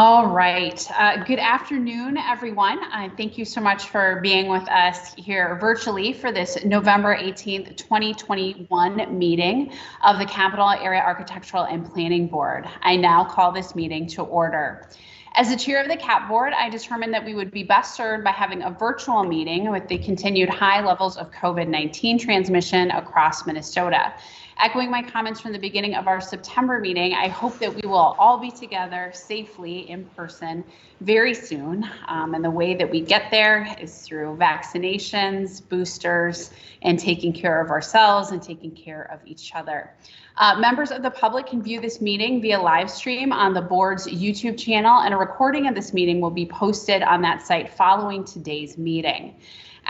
All right. Good afternoon, everyone. Thank you so much for being with us here virtually for this November 18th, 2021 meeting of the Capital Area Architectural and Planning Board. I now call this meeting to order. As the chair of the CAP board, I determined that we would be best served by having a virtual meeting with the continued high levels of COVID-19 transmission across Minnesota. Echoing my comments from the beginning of our September meeting, I hope that we will all be together safely in person very soon. And the way that we get there is through vaccinations, boosters, and taking care of ourselves and taking care of each other. Members of the public can view this meeting via live stream on the board's YouTube channel, and a recording of this meeting will be posted on that site following today's meeting.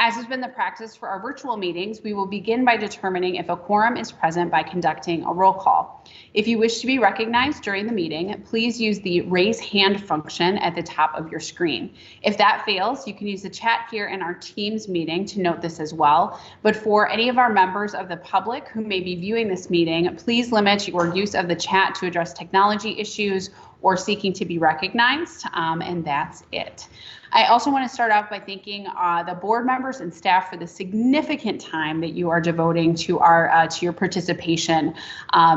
As has been the practice for our virtual meetings, we will begin by determining if a quorum is present by conducting a roll call. If you wish to be recognized during the meeting, please use the raise hand function at the top of your screen. If that fails, you can use the chat here in our Teams meeting to note this as well. But for any of our members of the public who may be viewing this meeting, please limit your use of the chat to address technology issues or seeking to be recognized, and that's it. I also want to start off by thanking the board members and staff for the significant time that you are devoting to your participation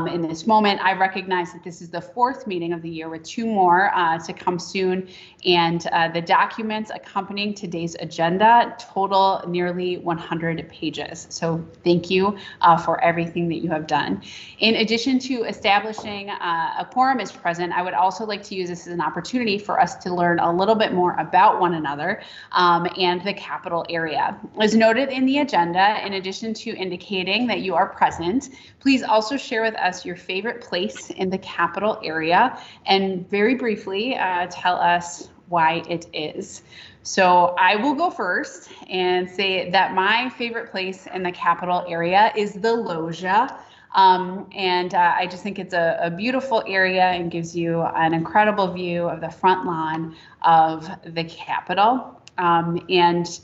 in this moment. I recognize that this is the fourth meeting of the year with two more to come soon, and the documents accompanying today's agenda total nearly 100 pages. So thank you for everything that you have done. In addition to establishing a quorum is present, I would also like to use this as an opportunity for us to learn a little bit more about one another and the capital area. As noted in the agenda, in addition to indicating that you are present, please also share with us your favorite place in the capital area and very briefly tell us why it is. So I will go first and say that my favorite place in the capital area is the Loggia. I just think it's a beautiful area and gives you an incredible view of the front lawn of the Capitol, and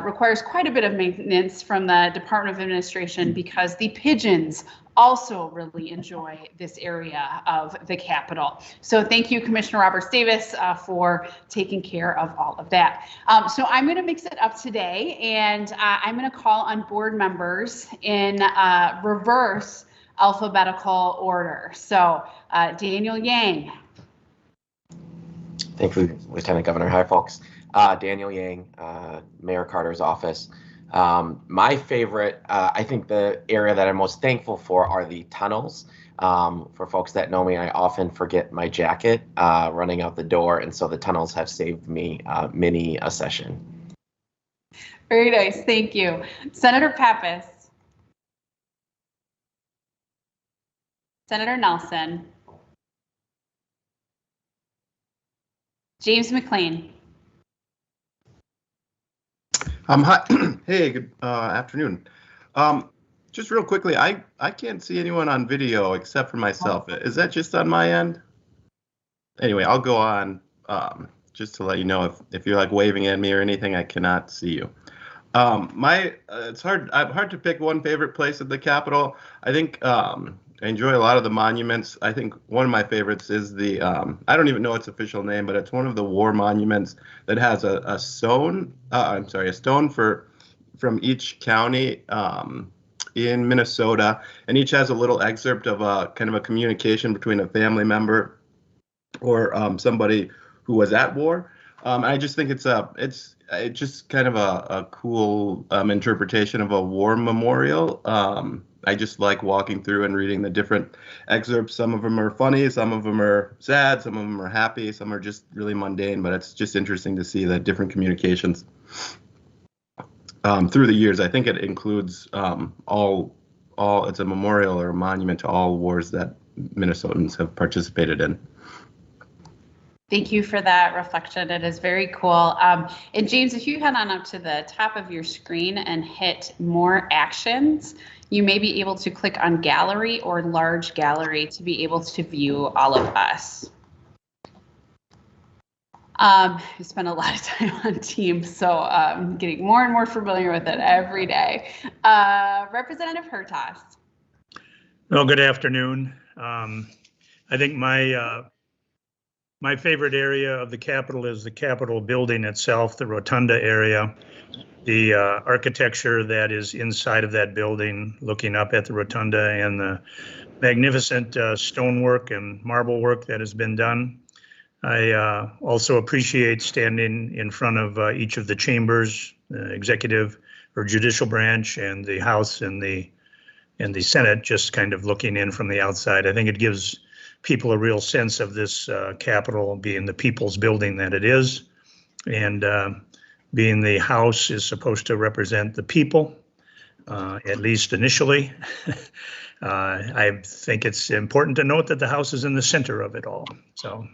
requires quite a bit of maintenance from the Department of Administration because the pigeons also really enjoy this area of the Capitol. So thank you, Commissioner Roberts-Davis, for taking care of all of that. So I'm going to mix it up today, and I'm going to call on board members in reverse alphabetical order. So Daniel Yang. Thank you, Lieutenant Governor. Hi, folks. Daniel Yang, Mayor Carter's office. My favorite, I think the area that I'm most thankful for are the tunnels. For folks that know me, I often forget my jacket running out the door, and so the tunnels have saved me many a session. Very nice, thank you. Senator Pappas. Senator Nelson. James McLean. Hi. Hey, good afternoon. Just real quickly, I can't see anyone on video except for myself. Is that just on my end? Anyway, I'll go on just to let you know if you're like waving at me or anything, I cannot see you. It's hard to pick one favorite place at the Capitol. I think I enjoy a lot of the monuments. I think one of my favorites is the, I don't even know its official name, but it's one of the war monuments that has a stone from each county in Minnesota, and each has a little excerpt of a kind of a communication between a family member or somebody who was at war. I just think it's just kind of a cool interpretation of a war memorial. I just like walking through and reading the different excerpts. Some of them are funny, some of them are sad, some of them are happy, some are just really mundane, but it's just interesting to see the different communications through the years. I think it includes all it's a memorial or a monument to all wars that Minnesotans have participated in. Thank you for that reflection. It is very cool. And James, if you head on up to the top of your screen and hit more actions, you may be able to click on gallery or large gallery to be able to view all of us. I spend a lot of time on Teams, so I'm getting more and more familiar with it every day. Representative Hertas. Well, good afternoon. I think my My favorite area of the Capitol is the Capitol building itself, the rotunda area. The architecture that is inside of that building, looking up at the rotunda, and the magnificent stonework and marble work that has been done. I also appreciate standing in front of each of the chambers, executive or judicial branch, and the House and the Senate, just kind of looking in from the outside. I think it gives people a real sense of this Capitol being the people's building that it is, and being the House is supposed to represent the people, at least initially. I think it's important to note that the House is in the center of it all. So,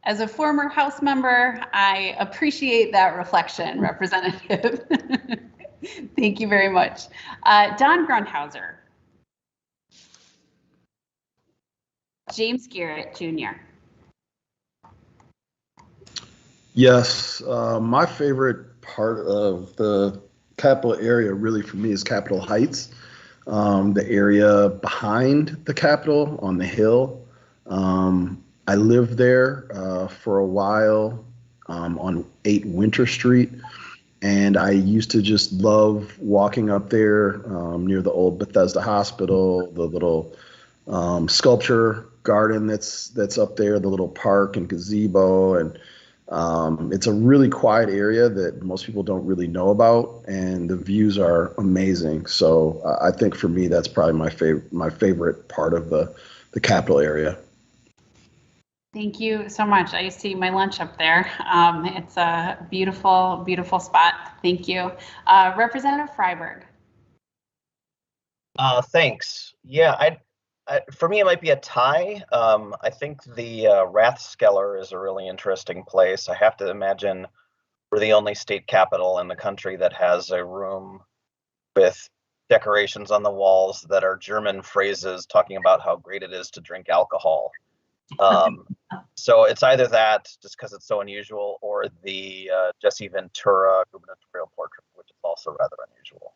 as a former House member, I appreciate that reflection, Representative. Thank you very much. Don Grundhauser. James Garrett, Jr. Yes, my favorite part of the Capitol area really for me is Capitol Heights, the area behind the Capitol on the hill. I lived there for a while on 8 Winter Street, and I used to just love walking up there near the old Bethesda Hospital, the little sculpture garden that's up there, the little park and gazebo, and it's a really quiet area that most people don't really know about, and the views are amazing. So I think for me, that's probably my favorite part of the Capitol area. Thank you so much. I used to eat my lunch up there. It's a beautiful, beautiful spot. Thank you. Representative Freiberg. Thanks. Yeah, for me, it might be a tie. I think the Rathskeller is a really interesting place. I have to imagine we're the only state capital in the country that has a room with decorations on the walls that are German phrases talking about how great it is to drink alcohol. So it's either that, just because it's so unusual, or the Jesse Ventura gubernatorial portrait, which is also rather unusual.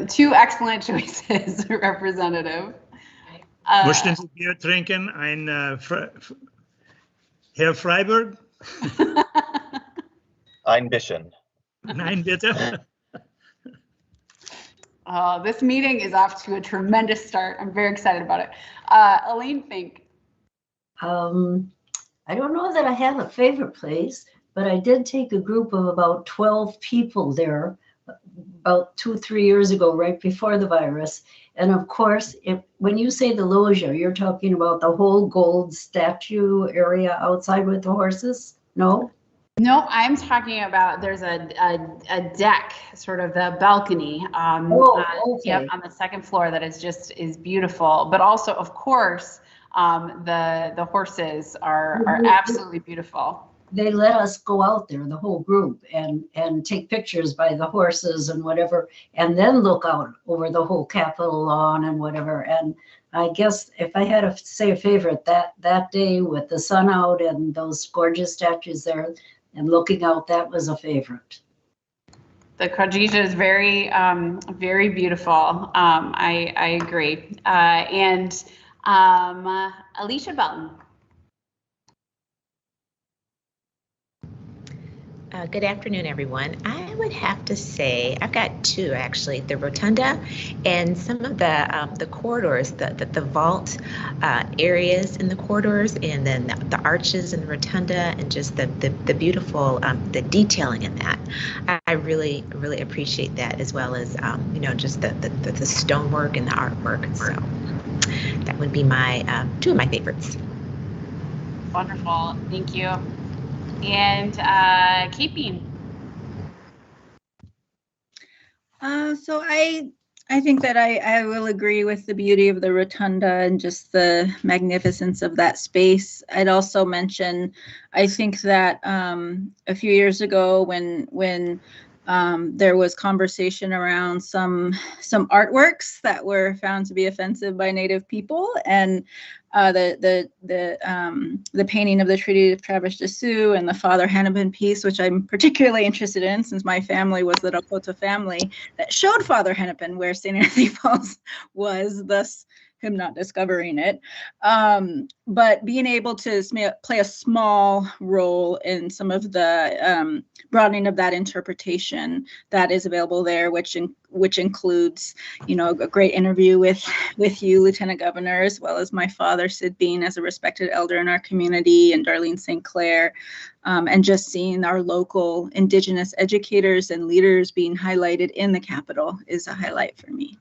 2 excellent choices, Representative. Möchten Sie Bier trinken? Herr Freiberg? Ein bisschen. Nein, bitte. This meeting is off to a tremendous start. I'm very excited about it. Elaine Fink. I don't know that I have a favorite place, but I did take a group of about 12 people there about 2-3 years ago, right before the virus. And of course, when you say the loggia, you're talking about the whole gold statue area outside with the horses? No? No, I'm talking about there's a deck, sort of the balcony, okay. Yep, on the 2nd floor that is beautiful. But also, of course, the horses are absolutely beautiful. They let us go out there, the whole group, and take pictures by the horses and whatever, and then look out over the whole Capitol lawn and whatever. And I guess if I had to say a favorite, that day with the sun out and those gorgeous statues there and looking out, that was a favorite. The Kajija is very, very beautiful. I agree. And Alicia Belton. Good afternoon, everyone. I would have to say I've got 2 actually: the rotunda and some of the corridors, the vault areas in the corridors, and then the arches in the rotunda, and just the beautiful the detailing in that. I really appreciate that, as well as just the stonework and the artwork. So that would be my 2 of my favorites. Wonderful, thank you. And keeping. So I think that I will agree with the beauty of the rotunda and just the magnificence of that space. I'd also mention, I think that a few years ago when there was conversation around some artworks that were found to be offensive by Native people, and the painting of the Treaty of Travis de Sioux and the Father Hennepin piece, which I'm particularly interested in since my family was the Dakota family that showed Father Hennepin where St. Anthony Falls was, thus him not discovering it. But being able to play a small role in some of the broadening of that interpretation that is available there, which includes, a great interview with you, Lieutenant Governor, as well as my father, Sid Bean, as a respected elder in our community, and Darlene St. Clair, and just seeing our local Indigenous educators and leaders being highlighted in the Capitol is a highlight for me.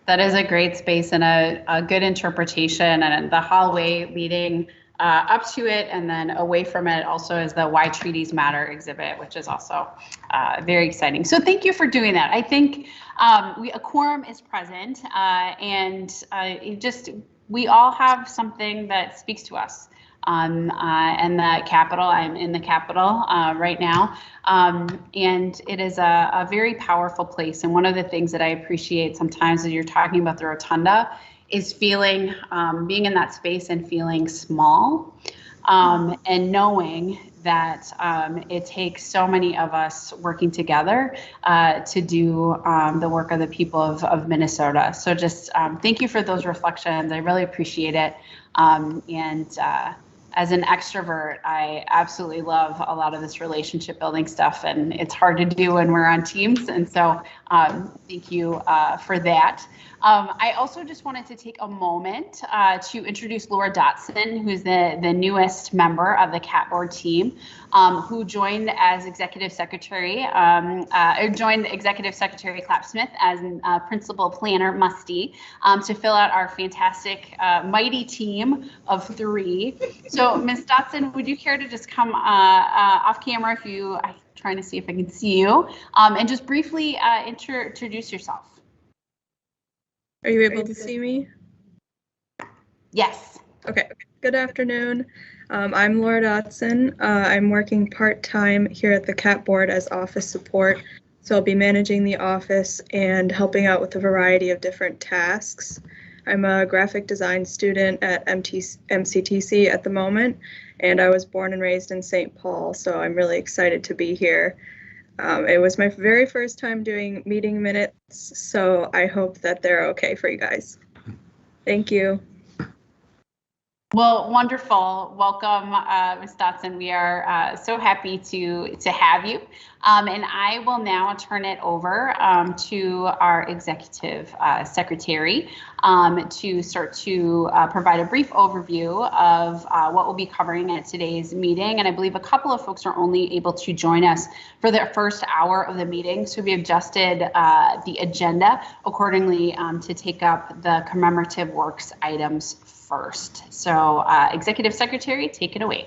That is a great space and a good interpretation, and the hallway leading up to it and then away from it also is the Why Treaties Matter exhibit, which is also very exciting. So thank you for doing that. I think a quorum is present, and we all have something that speaks to us. And the Capitol, I'm in the Capitol right now, and it is a very powerful place. And one of the things that I appreciate sometimes as you're talking about the Rotunda is feeling, being in that space and feeling small, and knowing that it takes so many of us working together to do the work of the people of Minnesota. So just thank you for those reflections. I really appreciate it. As an extrovert, I absolutely love a lot of this relationship building stuff, and it's hard to do when we're on teams. And so thank you for that. I also just wanted to take a moment to introduce Laura Dotson, who's the newest member of the CAT board team, who joined as Executive Secretary, joined Executive Secretary Clapsmith as Principal Planner Musty to fill out our fantastic, mighty team of 3. So Ms. Dotson, would you care to just come off camera I'm trying to see if I can see you, and just briefly introduce yourself. Are you able to see me? Yes. Okay. Good afternoon. I'm Laura Dotson. I'm working part-time here at the CAT board as office support. So I'll be managing the office and helping out with a variety of different tasks. I'm a graphic design student at MCTC at the moment, and I was born and raised in St. Paul, so I'm really excited to be here. It was my very first time doing meeting minutes, so I hope that they're okay for you guys. Thank you. Well, wonderful. Welcome, Ms. Dotson. We are so happy to have you. And I will now turn it over to our Executive Secretary to start to provide a brief overview of what we'll be covering at today's meeting. And I believe a couple of folks are only able to join us for the first hour of the meeting. So we adjusted the agenda accordingly to take up the commemorative works items first. So Executive Secretary, take it away.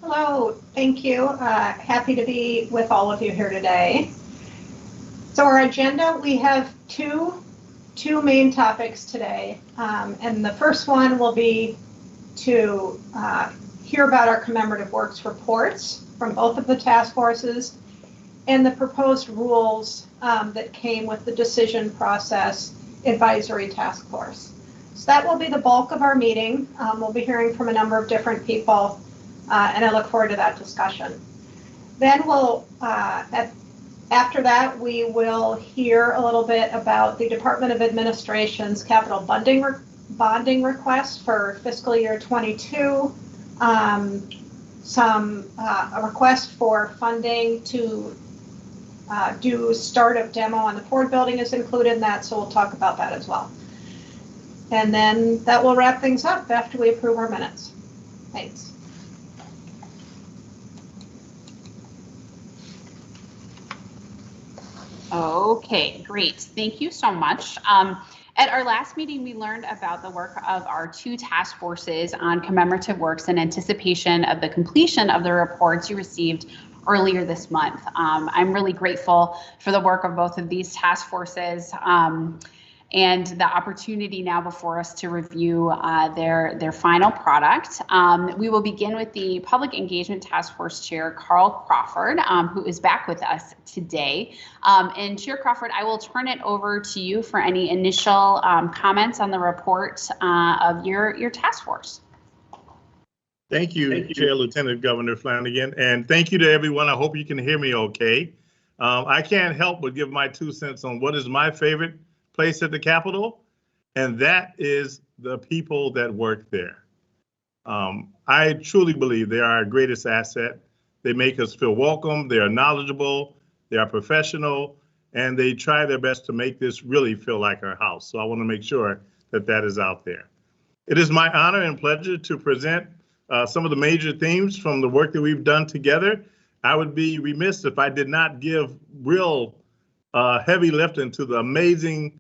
Hello, thank you. Happy to be with all of you here today. So our agenda, we have two main topics today. And the first one will be to hear about our commemorative works reports from both of the task forces and the proposed rules that came with the decision process advisory task force. So that will be the bulk of our meeting. We'll be hearing from a number of different people, and I look forward to that discussion. Then we'll, after that, we will hear a little bit about the Department of Administration's capital bonding request for fiscal year 22, a request for funding to do startup demo on the Ford building is included in that, so we'll talk about that as well. And then that will wrap things up after we approve our minutes. Thanks. Okay, great. Thank you so much. At our last meeting, we learned about the work of our 2 task forces on commemorative works in anticipation of the completion of the reports you received earlier this month. I'm really grateful for the work of both of these task forces and the opportunity now before us to review their final product. We will begin with the Public Engagement Task Force Chair, Carl Crawford, who is back with us today. And Chair Crawford, I will turn it over to you for any initial comments on the report of your task force. Thank you, Chair Lieutenant Governor Flanagan, and thank you to everyone. I hope you can hear me okay. I can't help but give my 2 cents on what is my favorite place at the Capitol, and that is the people that work there. I truly believe they are our greatest asset. They make us feel welcome, they are knowledgeable, they are professional, and they try their best to make this really feel like our house. So I want to make sure that that is out there. It is my honor and pleasure to present some of the major themes from the work that we've done together. I would be remiss if I did not give real heavy lifting to the amazing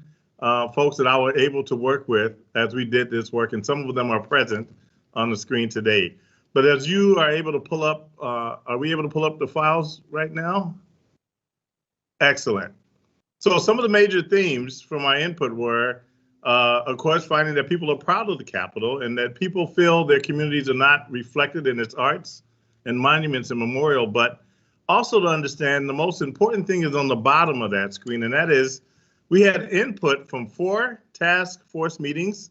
folks that I was able to work with as we did this work, and some of them are present on the screen today. But as you are able to pull up, are we able to pull up the files right now? Excellent. So some of the major themes from my input were, of course, finding that people are proud of the Capitol and that people feel their communities are not reflected in its arts and monuments and memorial, but also to understand the most important thing is on the bottom of that screen, and that is we had input from 4 task force meetings,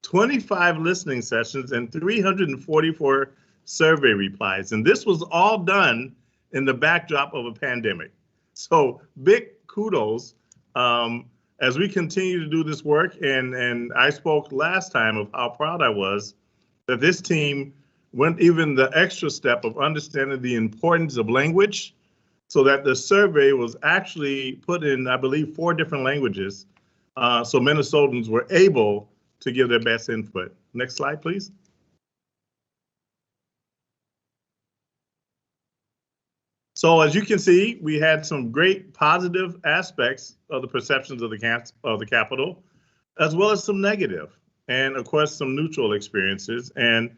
25 listening sessions, and 344 survey replies. And this was all done in the backdrop of a pandemic. So big kudos as we continue to do this work. And I spoke last time of how proud I was that this team went even the extra step of understanding the importance of language, so that the survey was actually put in, I believe, 4 different languages. So Minnesotans were able to give their best input. Next slide, please. So as you can see, we had some great positive aspects of the perceptions of the Capitol, as well as some negative, and of course, some neutral experiences. And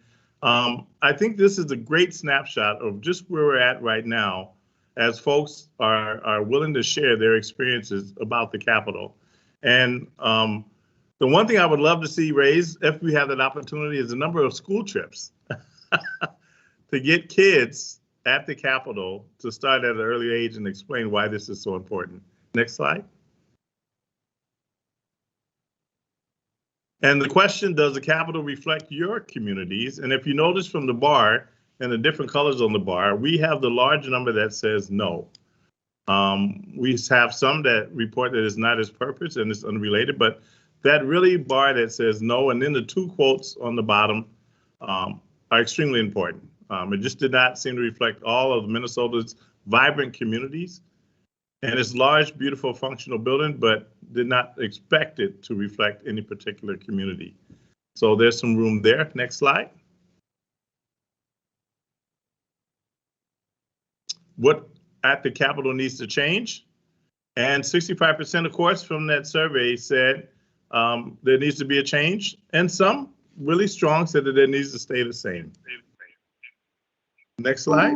I think this is a great snapshot of just where we're at right now, as folks are willing to share their experiences about the Capitol. And the one thing I would love to see raised, if we have that opportunity, is the number of school trips to get kids at the Capitol to start at an early age and explain why this is so important. Next slide. And the question, does the Capitol reflect your communities? And if you notice from the bar and the different colors on the bar, we have the large number that says no. We have some that report that it's not its purpose and it's unrelated, but that really bar that says no, and then the 2 quotes on the bottom are extremely important. It just did not seem to reflect all of Minnesota's vibrant communities and its large, beautiful, functional building, but did not expect it to reflect any particular community. So there's some room there. Next slide. What at the Capitol needs to change? And 65%, of course, from that survey said there needs to be a change, and some really strong said that it needs to stay the same. Next slide.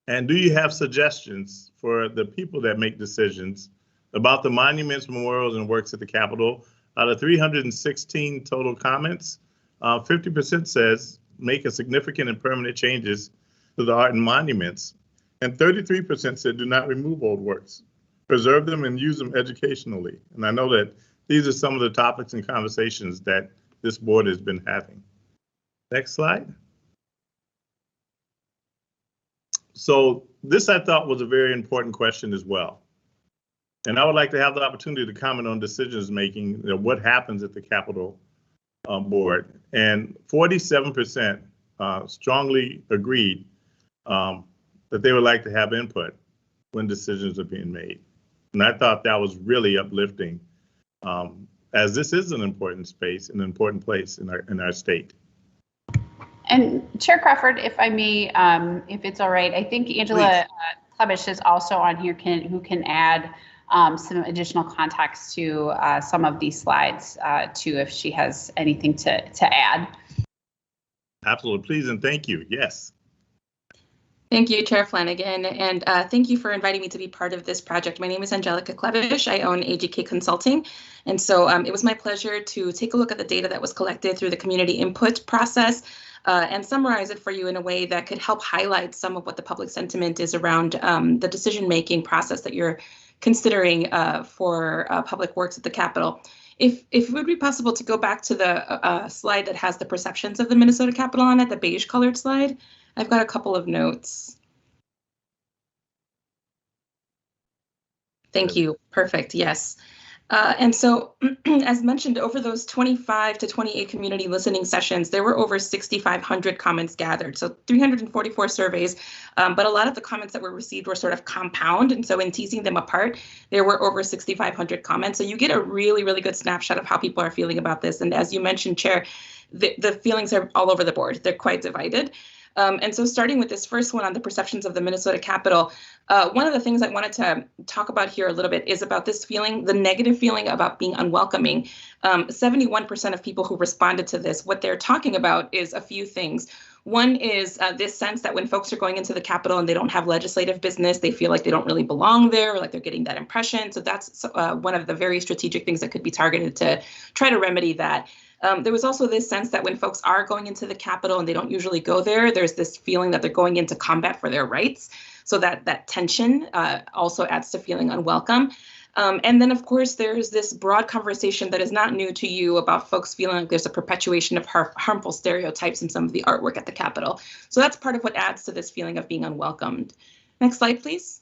And do you have suggestions for the people that make decisions about the monuments, memorials, and works at the Capitol? Out of 316 total comments, 50% says make a significant and permanent changes to the art and monuments. And 33% said do not remove old works, preserve them and use them educationally. And I know that these are some of the topics and conversations that this board has been having. Next slide. So this I thought was a very important question as well. And I would like to have the opportunity to comment on decisions making, what happens at the Capitol board. And 47% strongly agreed that they would like to have input when decisions are being made. And I thought that was really uplifting, as this is an important space, an important place in our state. And Chair Crawford, if I may, if it's all right, I think Angela Klebish is also on here who can add some additional context to some of these slides too, if she has anything to add. Absolutely, please and thank you. Yes. Thank you, Chair Flanagan, and thank you for inviting me to be part of this project. My name is Angelica Klebish. I own AGK Consulting, and so it was my pleasure to take a look at the data that was collected through the community input process and summarize it for you in a way that could help highlight some of what the public sentiment is around the decision-making process that you're considering for public works at the Capitol. If it would be possible to go back to the slide that has the perceptions of the Minnesota Capitol on it, the beige colored slide, I've got a couple of notes. Thank you. Perfect. Yes. And so, as mentioned, over those 25 to 28 community listening sessions, there were over 6,500 comments gathered. So 344 surveys, but a lot of the comments that were received were sort of compound. And so in teasing them apart, there were over 6,500 comments. So you get a really, really good snapshot of how people are feeling about this. And as you mentioned, Chair, the feelings are all over the board. They're quite divided. And so starting with this first one on the perceptions of the Minnesota Capitol, one of the things I wanted to talk about here a little bit is about this feeling, the negative feeling about being unwelcoming. 71% of people who responded to this, what they're talking about is a few things. One is this sense that when folks are going into the Capitol and they don't have legislative business, they feel like they don't really belong there, or like they're getting that impression. So that's one of the very strategic things that could be targeted to try to remedy that. There was also this sense that when folks are going into the Capitol and they don't usually go there, there's this feeling that they're going into combat for their rights. So that tension also adds to feeling unwelcome. And then, of course, there's this broad conversation that is not new to you about folks feeling like there's a perpetuation of harmful stereotypes in some of the artwork at the Capitol. So that's part of what adds to this feeling of being unwelcomed. Next slide, please.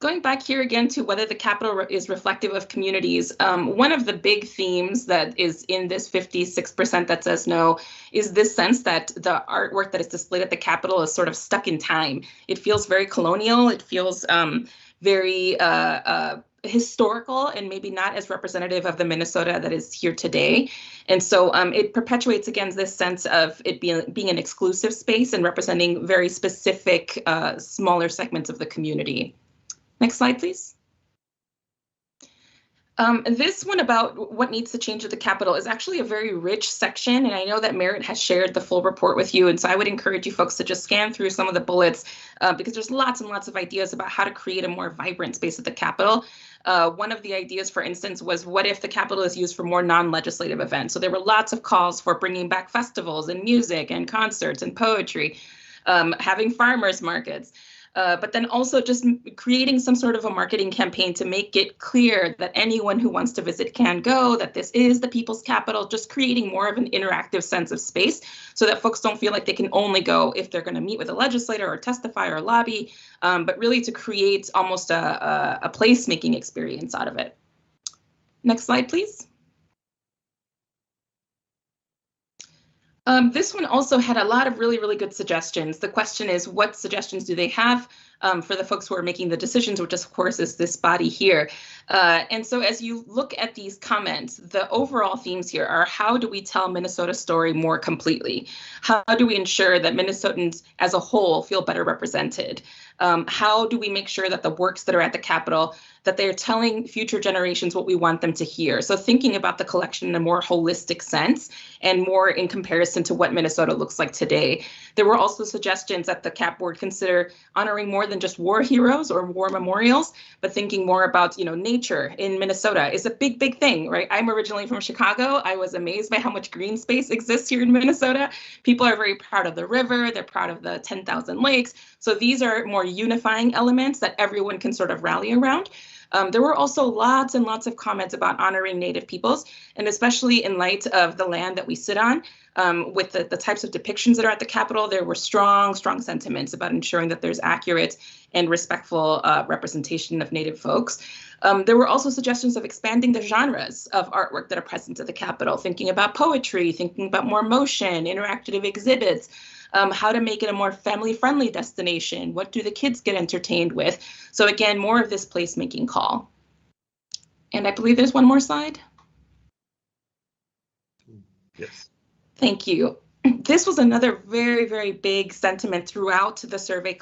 Going back here again to whether the Capitol is reflective of communities, one of the big themes that is in this 56% that says no is this sense that the artwork that is displayed at the Capitol is sort of stuck in time. It feels very colonial. It feels very historical and maybe not as representative of the Minnesota that is here today. And so it perpetuates again this sense of it being an exclusive space and representing very specific smaller segments of the community. Next slide, please. This one about what needs to change at the Capitol is actually a very rich section, and I know that Merritt has shared the full report with you, and so I would encourage you folks to just scan through some of the bullets because there's lots and lots of ideas about how to create a more vibrant space at the Capitol. One of the ideas, for instance, was what if the Capitol is used for more non-legislative events? So there were lots of calls for bringing back festivals and music and concerts and poetry, having farmers markets. But then also just creating some sort of a marketing campaign to make it clear that anyone who wants to visit can go, that this is the people's capital, just creating more of an interactive sense of space so that folks don't feel like they can only go if they're going to meet with a legislator or testify or lobby, but really to create almost a placemaking experience out of it. Next slide, please. This one also had a lot of really, really good suggestions. The question is, what suggestions do they have for the folks who are making the decisions, which of course is this body here. And so as you look at these comments, the overall themes here are how do we tell Minnesota's story more completely? How do we ensure that Minnesotans as a whole feel better represented? How do we make sure that the works that are at the Capitol, that they're telling future generations what we want them to hear? So thinking about the collection in a more holistic sense and more in comparison to what Minnesota looks like today. There were also suggestions that the CAP board consider honoring more than just war heroes or war memorials, but thinking more about, nature in Minnesota is a big, big thing, right? I'm originally from Chicago. I was amazed by how much green space exists here in Minnesota. People are very proud of the river. They're proud of the 10,000 lakes. So these are more unifying elements that everyone can sort of rally around. There were also lots and lots of comments about honoring Native peoples, and especially in light of the land that we sit on, with the types of depictions that are at the Capitol, there were strong sentiments about ensuring that there's accurate and respectful representation of Native folks. There were also suggestions of expanding the genres of artwork that are present at the Capitol, thinking about poetry, thinking about more motion, interactive exhibits, how to make it a more family-friendly destination. What do the kids get entertained with? So again, more of this placemaking call. And I believe there's one more slide. Yes. Thank you. This was another very, very big sentiment throughout the survey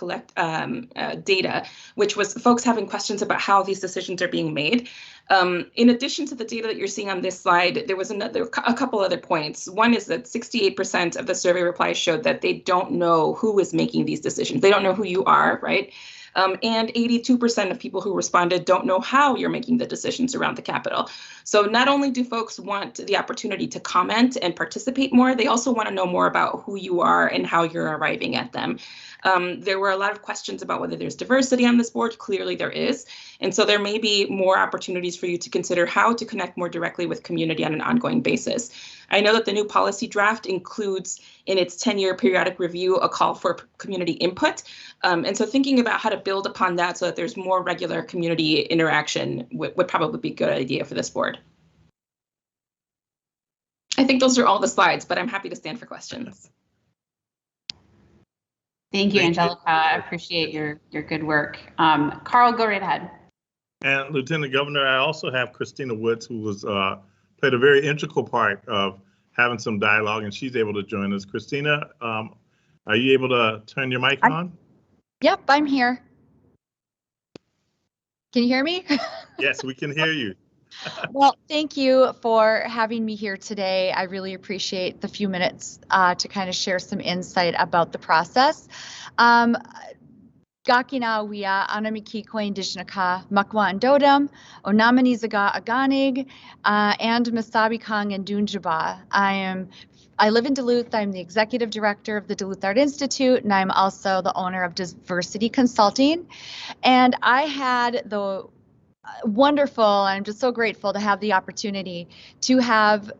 data, which was folks having questions about how these decisions are being made. In addition to the data that you're seeing on this slide, there was a couple other points. One is that 68% of the survey replies showed that they don't know who is making these decisions. They don't know who you are, right? And 82% of people who responded don't know how you're making the decisions around the Capitol. So not only do folks want the opportunity to comment and participate more, they also want to know more about who you are and how you're arriving at them. There were a lot of questions about whether there's diversity on this board. Clearly there is. And so there may be more opportunities for you to consider how to connect more directly with community on an ongoing basis. I know that the new policy draft includes in its 10-year periodic review a call for community input. And so thinking about how to build upon that so that there's more regular community interaction would probably be a good idea for this board. I think those are all the slides, but I'm happy to stand for questions. Thank you, Angelica. I appreciate your good work. Carl, go right ahead. And Lieutenant Governor, I also have Christina Woods, who was played a very integral part of having some dialogue, and she's able to join us. Christina, are you able to turn your mic on? Yep, I'm here. Can you hear me? Yes, we can hear you. Well, thank you for having me here today. I really appreciate the few minutes to kind of share some insight about the process. Gakina wia anamikiko indishnaka makwa andodam onamani zaga aganig and Masabi Kang and Dunjaba. I live in Duluth. I'm the executive director of the Duluth Art Institute, and I'm also the owner of Diversity Consulting. And I had the wonderful, I'm just so grateful to have the opportunity to have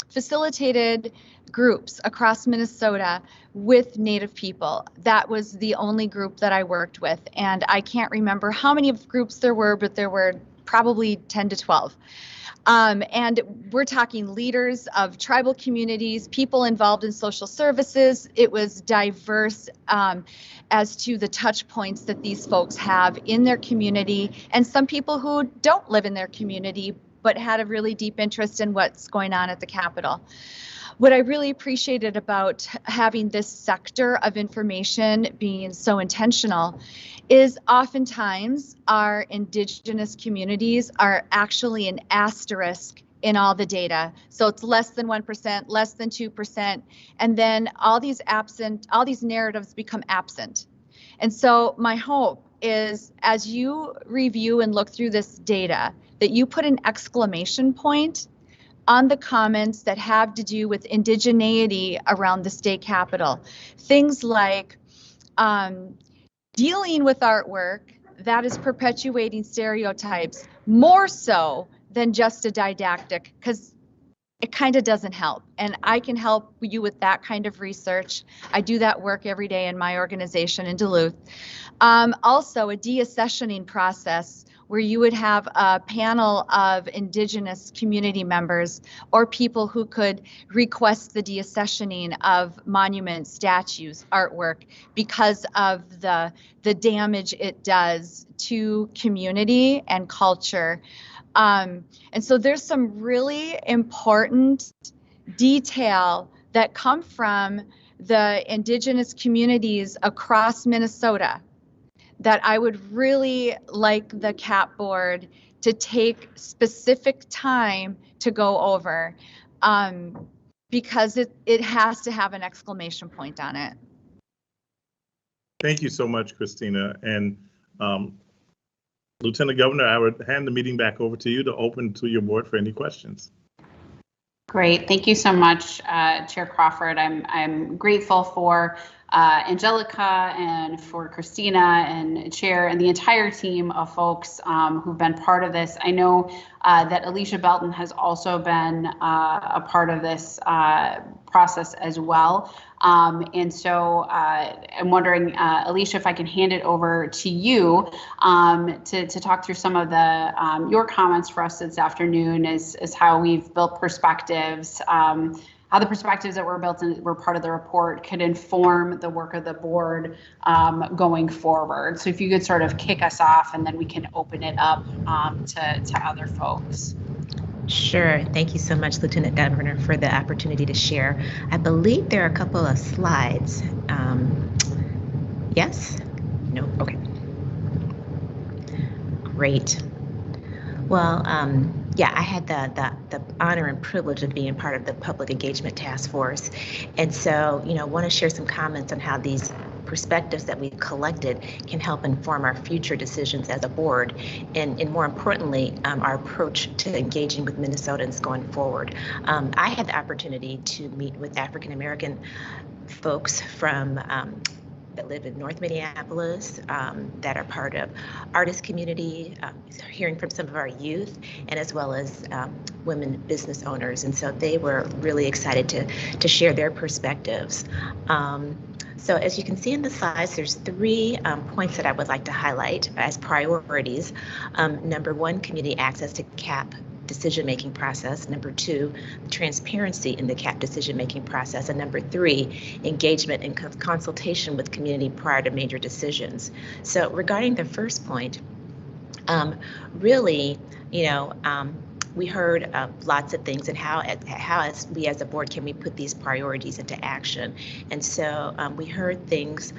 facilitated groups across Minnesota with Native people. That was the only group that I worked with. And I can't remember how many groups there were, but there were probably 10 to 12. And we're talking leaders of tribal communities, people involved in social services. It was diverse as to the touch points that these folks have in their community, and some people who don't live in their community but had a really deep interest in what's going on at the Capitol. What I really appreciated about having this sector of information being so intentional is oftentimes our Indigenous communities are actually an asterisk in all the data. So it's less than 1%, less than 2%, and then all these narratives become absent. And so my hope is, as you review and look through this data, that you put an exclamation point on the comments that have to do with indigeneity around the state capitol. Things like dealing with artwork that is perpetuating stereotypes more so than just a didactic, because it kind of doesn't help. And I can help you with that kind of research. I do that work every day in my organization in Duluth. Also, a deaccessioning process where you would have a panel of Indigenous community members or people who could request the deaccessioning of monuments, statues, artwork because of the damage it does to community and culture. And so there's some really important detail that come from the Indigenous communities across Minnesota that I would really like the CAP board to take specific time to go over, because it has to have an exclamation point on it. Thank you so much, Christina. And Lieutenant Governor, I would hand the meeting back over to you to open to your board for any questions. Great, thank you so much, Chair Crawford. I'm grateful for Angelica and for Christina and Chair and the entire team of folks who've been part of this. I know that Alicia Belton has also been a part of this process as well. And so I'm wondering, Alicia, if I can hand it over to you to talk through some of the your comments for us this afternoon as how we've built perspectives, how the perspectives that were part of the report could inform the work of the board going forward. So if you could sort of kick us off, and then we can open it up to other folks. Sure. Thank you so much, Lieutenant Governor, for the opportunity to share. I believe there are a couple of slides. Yes? No? Okay. Great. Well, yeah, I had the honor and privilege of being part of the Public Engagement Task Force. And so, want to share some comments on how these perspectives that we've collected can help inform our future decisions as a board, and more importantly, our approach to engaging with Minnesotans going forward. I had the opportunity to meet with African American folks from that live in North Minneapolis, that are part of artist community, hearing from some of our youth, and as well as women business owners. And so they were really excited to share their perspectives. So as you can see in the slides, there's 3 points that I would like to highlight as priorities. Number 1, community access to CAP decision-making process. Number 2, transparency in the CAP decision-making process. And number 3, engagement and consultation with community prior to major decisions. So regarding the first point, really, we heard lots of things and how as we as a board can we put these priorities into action. And so we heard things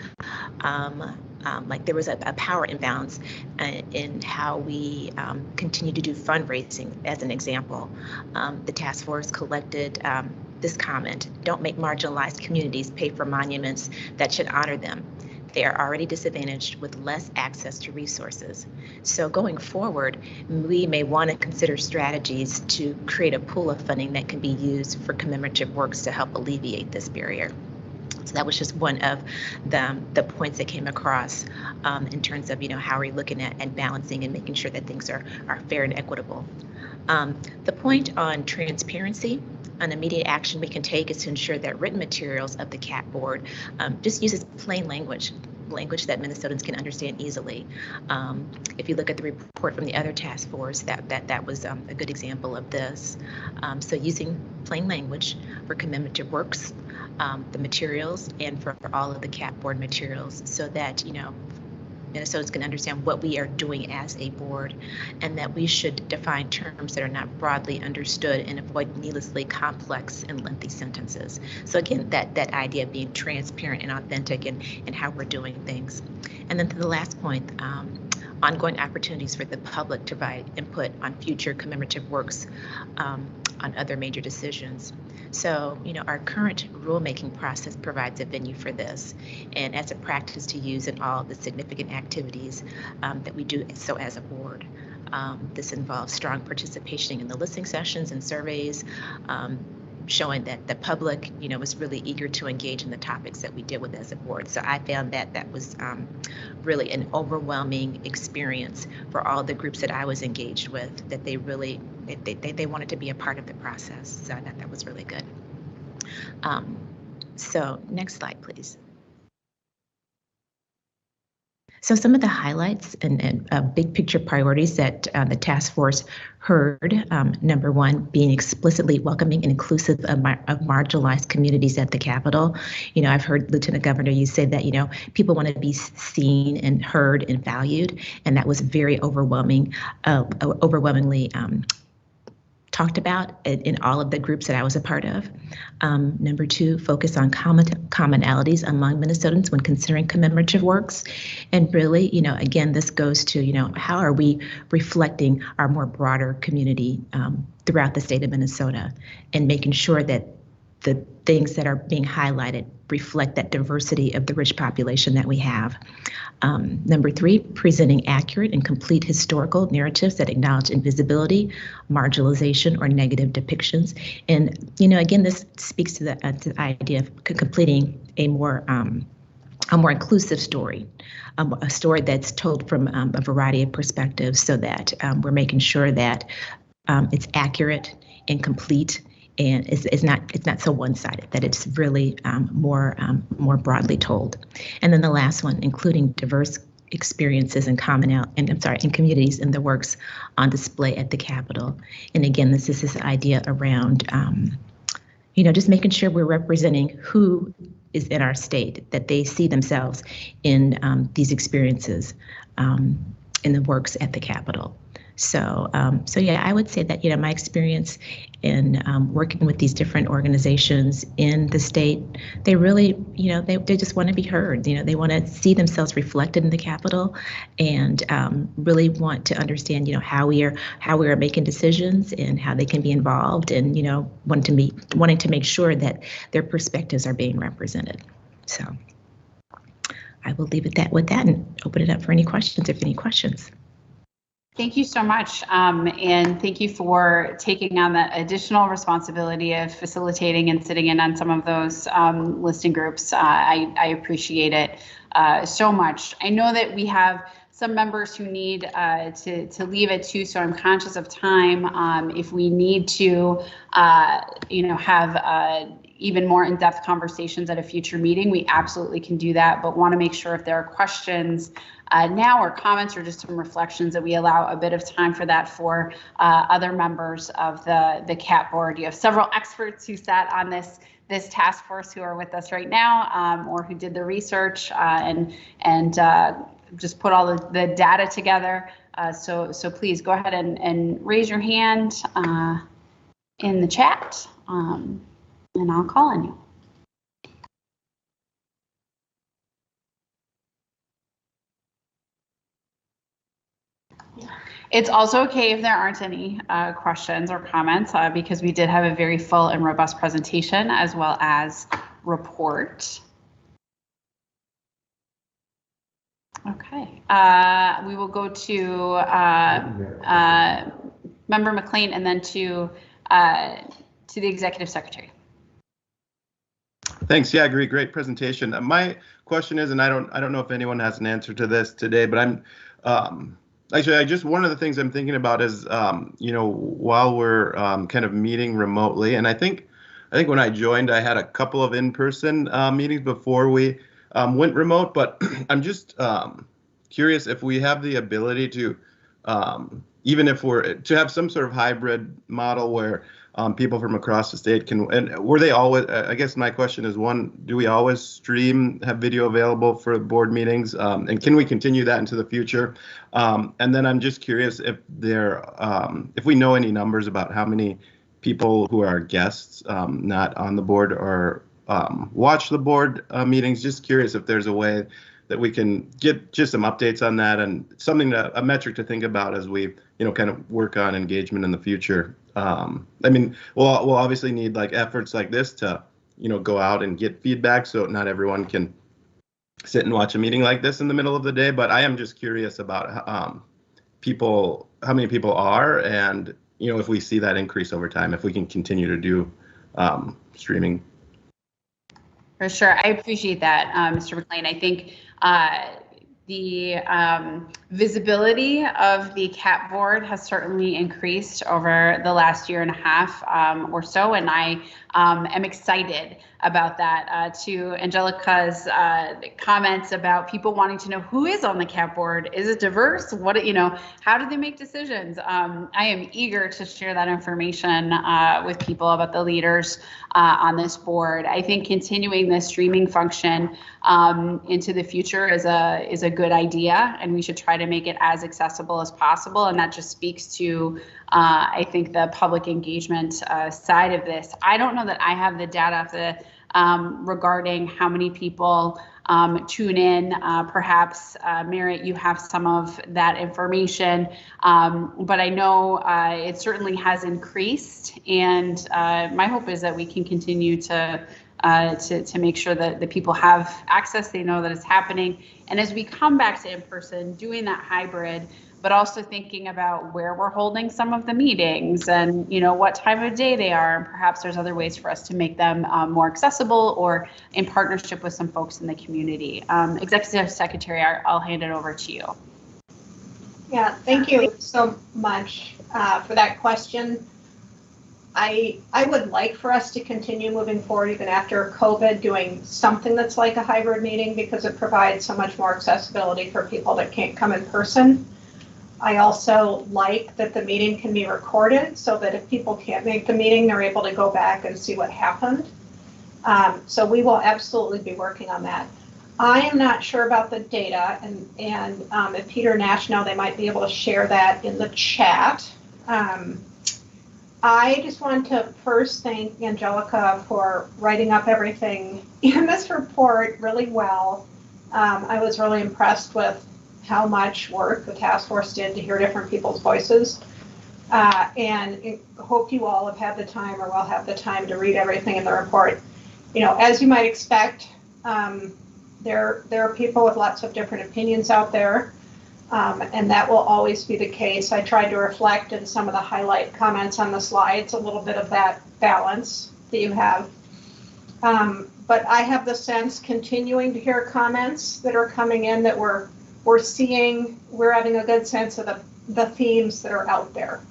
like there was a power imbalance in how we continue to do fundraising. As an example, the task force collected this comment: don't make marginalized communities pay for monuments that should honor them. They are already disadvantaged with less access to resources. So going forward, we may want to consider strategies to create a pool of funding that can be used for commemorative works to help alleviate this barrier. So that was just one of the points that came across in terms of, how are we looking at and balancing and making sure that things are fair and equitable. The point on transparency, an immediate action we can take is to ensure that written materials of the CAP board just uses plain language that Minnesotans can understand easily. If you look at the report from the other task force, that was a good example of this. So using plain language for commemorative works, the materials, and for all of the CAP board materials, so that Minnesotans can understand what we are doing as a board, and that we should define terms that are not broadly understood and avoid needlessly complex and lengthy sentences. So again, that idea of being transparent and authentic in how we're doing things. And then to the last point, ongoing opportunities for the public to provide input on future commemorative works on other major decisions. So, our current rulemaking process provides a venue for this, and as a practice to use in all of the significant activities that we do so as a board. This involves strong participation in the listening sessions and surveys, showing that the public, was really eager to engage in the topics that we deal with as a board. So I found that was really an overwhelming experience for all the groups that I was engaged with, that they really, they wanted to be a part of the process. So I thought that was really good. So next slide, please. So some of the highlights and big picture priorities that the task force heard, number 1, being explicitly welcoming and inclusive of marginalized communities at the Capitol. I've heard Lieutenant Governor, you say that, people want to be seen and heard and valued, and that was very overwhelmingly talked about in all of the groups that I was a part of. Number 2, focus on commonalities among Minnesotans when considering commemorative works. And really, again, this goes to, how are we reflecting our more broader community throughout the state of Minnesota, and making sure that the things that are being highlighted reflect that diversity of the rich population that we have. Number 3, presenting accurate and complete historical narratives that acknowledge invisibility, marginalization, or negative depictions. And, again, this speaks to the idea of completing a more inclusive story, a story that's told from a variety of perspectives, so that we're making sure that it's accurate and complete, and it's not so one-sided, that it's really more broadly told. And then the last one, including diverse experiences and communities in the works on display at the Capitol. And again, this is this idea around just making sure we're representing who is in our state, that they see themselves in these experiences in the works at the Capitol. So yeah, I would say that, my experience in working with these different organizations in the state, they really, they just want to be heard. They want to see themselves reflected in the Capitol, and really want to understand, how we are making decisions and how they can be involved, and wanting to make sure that their perspectives are being represented. So I will leave it with that and open it up for any questions, if any questions. Thank you so much, and thank you for taking on that additional responsibility of facilitating and sitting in on some of those listening groups. I appreciate it so much. I know that we have some members who need to leave at 2, so I'm conscious of time. If we need to, have even more in-depth conversations at a future meeting, we absolutely can do that, but want to make sure if there are questions now or comments or just some reflections that we allow a bit of time for that for other members of the CAP board. You have several experts who sat on this task force who are with us right now, or who did the research and just put all the data together. So please go ahead and raise your hand in the chat, and I'll call on you. It's also okay if there aren't any questions or comments, because we did have a very full and robust presentation as well as report. Okay, we will go to Member McLean and then to the Executive Secretary. Thanks. Yeah, I agree. Great presentation. My question is, and I don't know if anyone has an answer to this today, but I'm actually, one of the things I'm thinking about is, while we're kind of meeting remotely, and I think when I joined, I had a couple of in-person meetings before we went remote, but I'm just curious if we have the ability to, even if we're to have some sort of hybrid model where people from across the state can, and were they always, I guess my question is, one, do we always have video available for board meetings? And can we continue that into the future? And then I'm just curious if if we know any numbers about how many people who are guests, not on the board, or watch the board meetings. Just curious if there's a way that we can get just some updates on that, and a metric to think about as we, kind of work on engagement in the future. We'll obviously need efforts like this to, go out and get feedback, so not everyone can sit and watch a meeting like this in the middle of the day. But I am just curious about how many people are, and if we see that increase over time, if we can continue to do streaming. For sure, I appreciate that, Mr. McLean. I think the visibility of the CAP board has certainly increased over the last year and a half or so, and I am excited about that. To Angelica's comments about people wanting to know who is on the CAP board, is it diverse? How do they make decisions? I am eager to share that information with people about the leaders on this board. I think continuing the streaming function into the future is a good idea, and we should try to make it as accessible as possible. And that just speaks to, I think, the public engagement side of this. I don't know that I have the data regarding how many people tune in. Perhaps, Merritt, you have some of that information, but I know it certainly has increased, and my hope is that we can continue to make sure that the people have access, they know that it's happening. And as we come back to in-person, doing that hybrid, but also thinking about where we're holding some of the meetings and, what time of day they are. And perhaps there's other ways for us to make them more accessible, or in partnership with some folks in the community. Executive Secretary, I'll hand it over to you. Yeah, thank you so much for that question. I would like for us to continue moving forward even after COVID, doing something that's like a hybrid meeting, because it provides so much more accessibility for people that can't come in person. I also like that the meeting can be recorded, so that if people can't make the meeting, they're able to go back and see what happened. So we will absolutely be working on that. I am not sure about the data, and if Peter Nash knows, they might be able to share that in the chat. I just want to first thank Angelica for writing up everything in this report really well. I was really impressed with how much work the task force did to hear different people's voices. And hope you all have had the time, or will have the time, to read everything in the report. As you might expect, there are people with lots of different opinions out there. And that will always be the case. I tried to reflect in some of the highlight comments on the slides, a little bit of that balance that you have. But I have the sense, continuing to hear comments that are coming in, that we're having a good sense of the themes that are out there.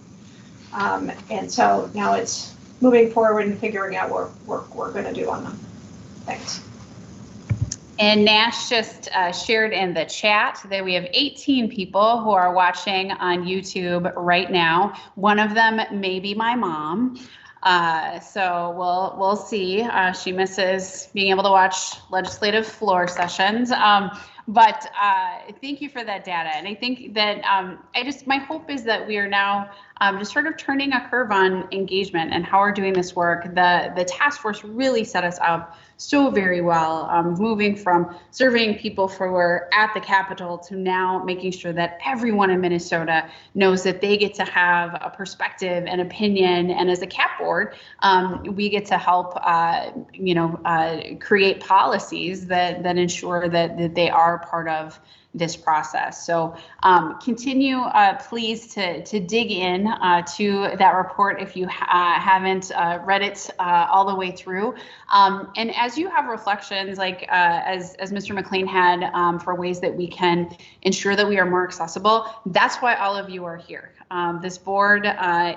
And so now it's moving forward and figuring out what we're going to do on them. Thanks. And Nash just shared in the chat that we have 18 people who are watching on YouTube right now. One of them may be my mom. So we'll see. She misses being able to watch legislative floor sessions. But thank you for that data. And I think that my hope is that we are now just sort of turning a curve on engagement and how we're doing this work. The task force really set us up so very well, moving from surveying people who were at the Capitol to now making sure that everyone in Minnesota knows that they get to have a perspective and opinion. And as a CAP board, we get to help, create policies that ensure that they are part of this process. So continue, please, to dig in to that report if you haven't read it all the way through. And as you have reflections, like as Mr. McLean had, for ways that we can ensure that we are more accessible, that's why all of you are here. This board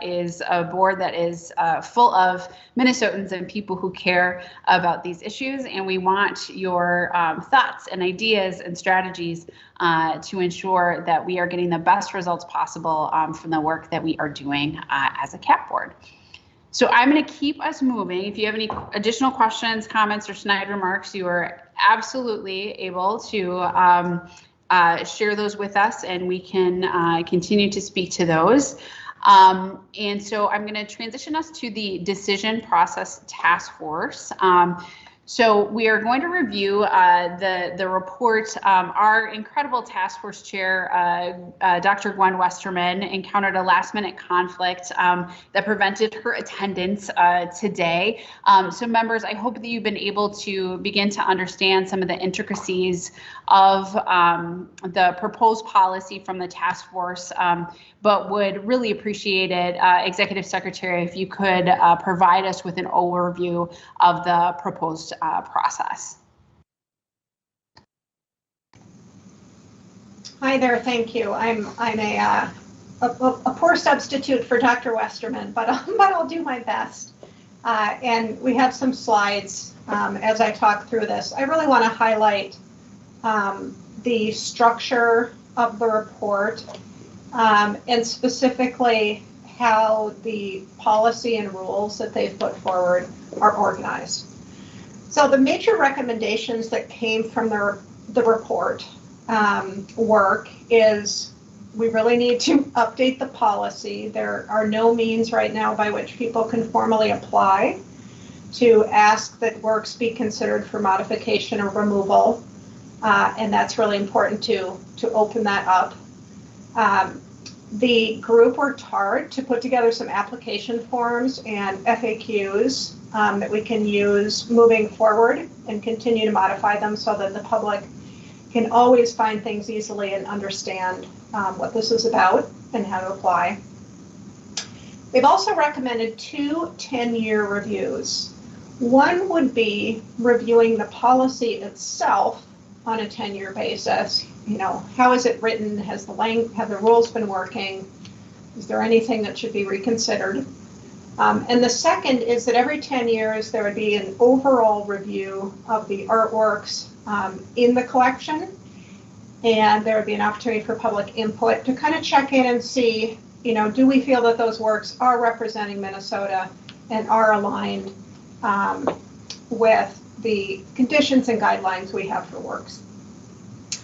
is a board that is full of Minnesotans and people who care about these issues, and we want your thoughts and ideas and strategies to ensure that we are getting the best results possible from the work that we are doing as a CAP board. So I'm going to keep us moving. If you have any additional questions, comments, or snide remarks, you are absolutely able to share those with us, and we can continue to speak to those. And so I'm going to transition us to the decision process task force. So we are going to review the report. Our incredible task force chair, Dr. Gwen Westerman, encountered a last-minute conflict that prevented her attendance today. So members, I hope that you've been able to begin to understand some of the intricacies of the proposed policy from the task force, but would really appreciate it, Executive Secretary, if you could provide us with an overview of the proposed process. Hi there, thank you. I'm a poor substitute for Dr. Westerman, but I'll do my best. And we have some slides as I talk through this. I really want to highlight the structure of the report, and specifically how the policy and rules that they've put forward are organized. So the major recommendations that came from the report work is we really need to update the policy. There are no means right now by which people can formally apply to ask that works be considered for modification or removal. And that's really important to open that up. The group worked hard to put together some application forms and FAQs that we can use moving forward and continue to modify them so that the public can always find things easily and understand what this is about and how to apply. They've also recommended 2 10-year reviews. One would be reviewing the policy itself on a 10-year basis. You know, how is it written? Have the rules been working? Is there anything that should be reconsidered? And the second is that every 10 years there would be an overall review of the artworks in the collection, and there would be an opportunity for public input to kind of check in and see, you know, do we feel that those works are representing Minnesota and are aligned with the conditions and guidelines we have for works.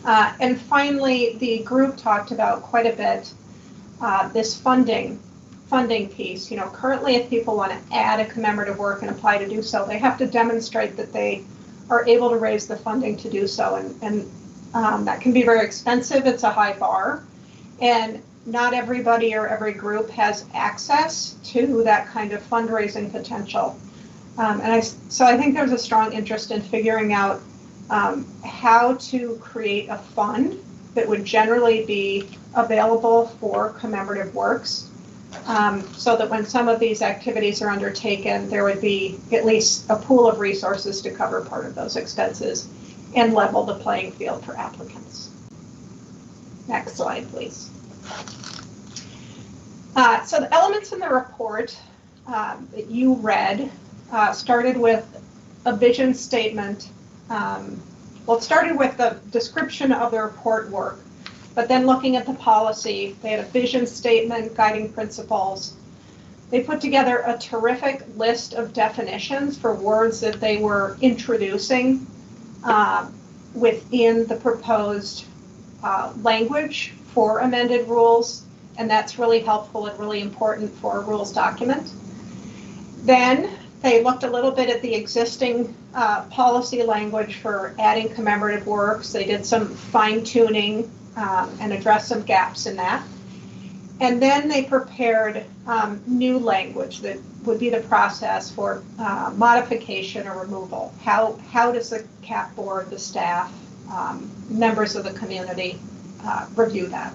And finally, the group talked about quite a bit this funding piece. You know, currently if people want to add a commemorative work and apply to do so, they have to demonstrate that they are able to raise the funding to do so. And that can be very expensive. It's a high bar. And not everybody or every group has access to that kind of fundraising potential. So I think there's a strong interest in figuring out how to create a fund that would generally be available for commemorative works, so that when some of these activities are undertaken, there would be at least a pool of resources to cover part of those expenses and level the playing field for applicants. Next slide, please. So the elements in the report that you read started with a vision statement. Well, it started with the description of the report work, but then looking at the policy, they had a vision statement, guiding principles. They put together a terrific list of definitions for words that they were introducing within the proposed language for amended rules, and that's really helpful and really important for a rules document. Then they looked a little bit at the existing policy language for adding commemorative works. They did some fine-tuning and addressed some gaps in that. And then they prepared new language that would be the process for modification or removal. How does the CAAPB board, the staff, members of the community review that?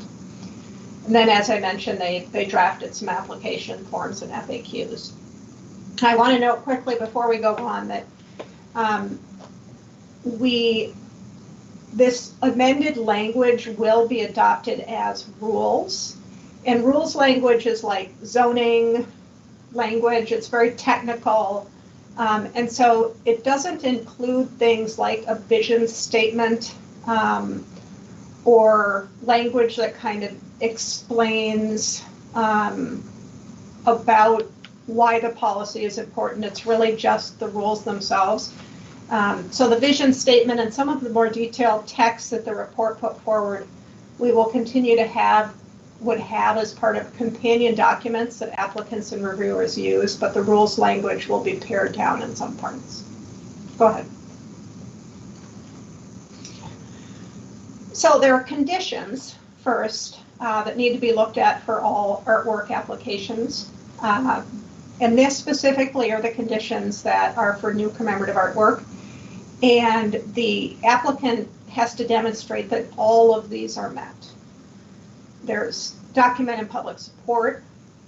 And then, as I mentioned, they drafted some application forms and FAQs. I want to note quickly before we go on that this amended language will be adopted as rules. And rules language is like zoning language. It's very technical. And so it doesn't include things like a vision statement or language that kind of explains about why the policy is important. It's really just the rules themselves. So the vision statement and some of the more detailed text that the report put forward, we will continue to would have as part of companion documents that applicants and reviewers use, but the rules language will be pared down in some parts. Go ahead. So there are conditions first that need to be looked at for all artwork applications. And this specifically are the conditions that are for new commemorative artwork. And the applicant has to demonstrate that all of these are met. There's documented public support,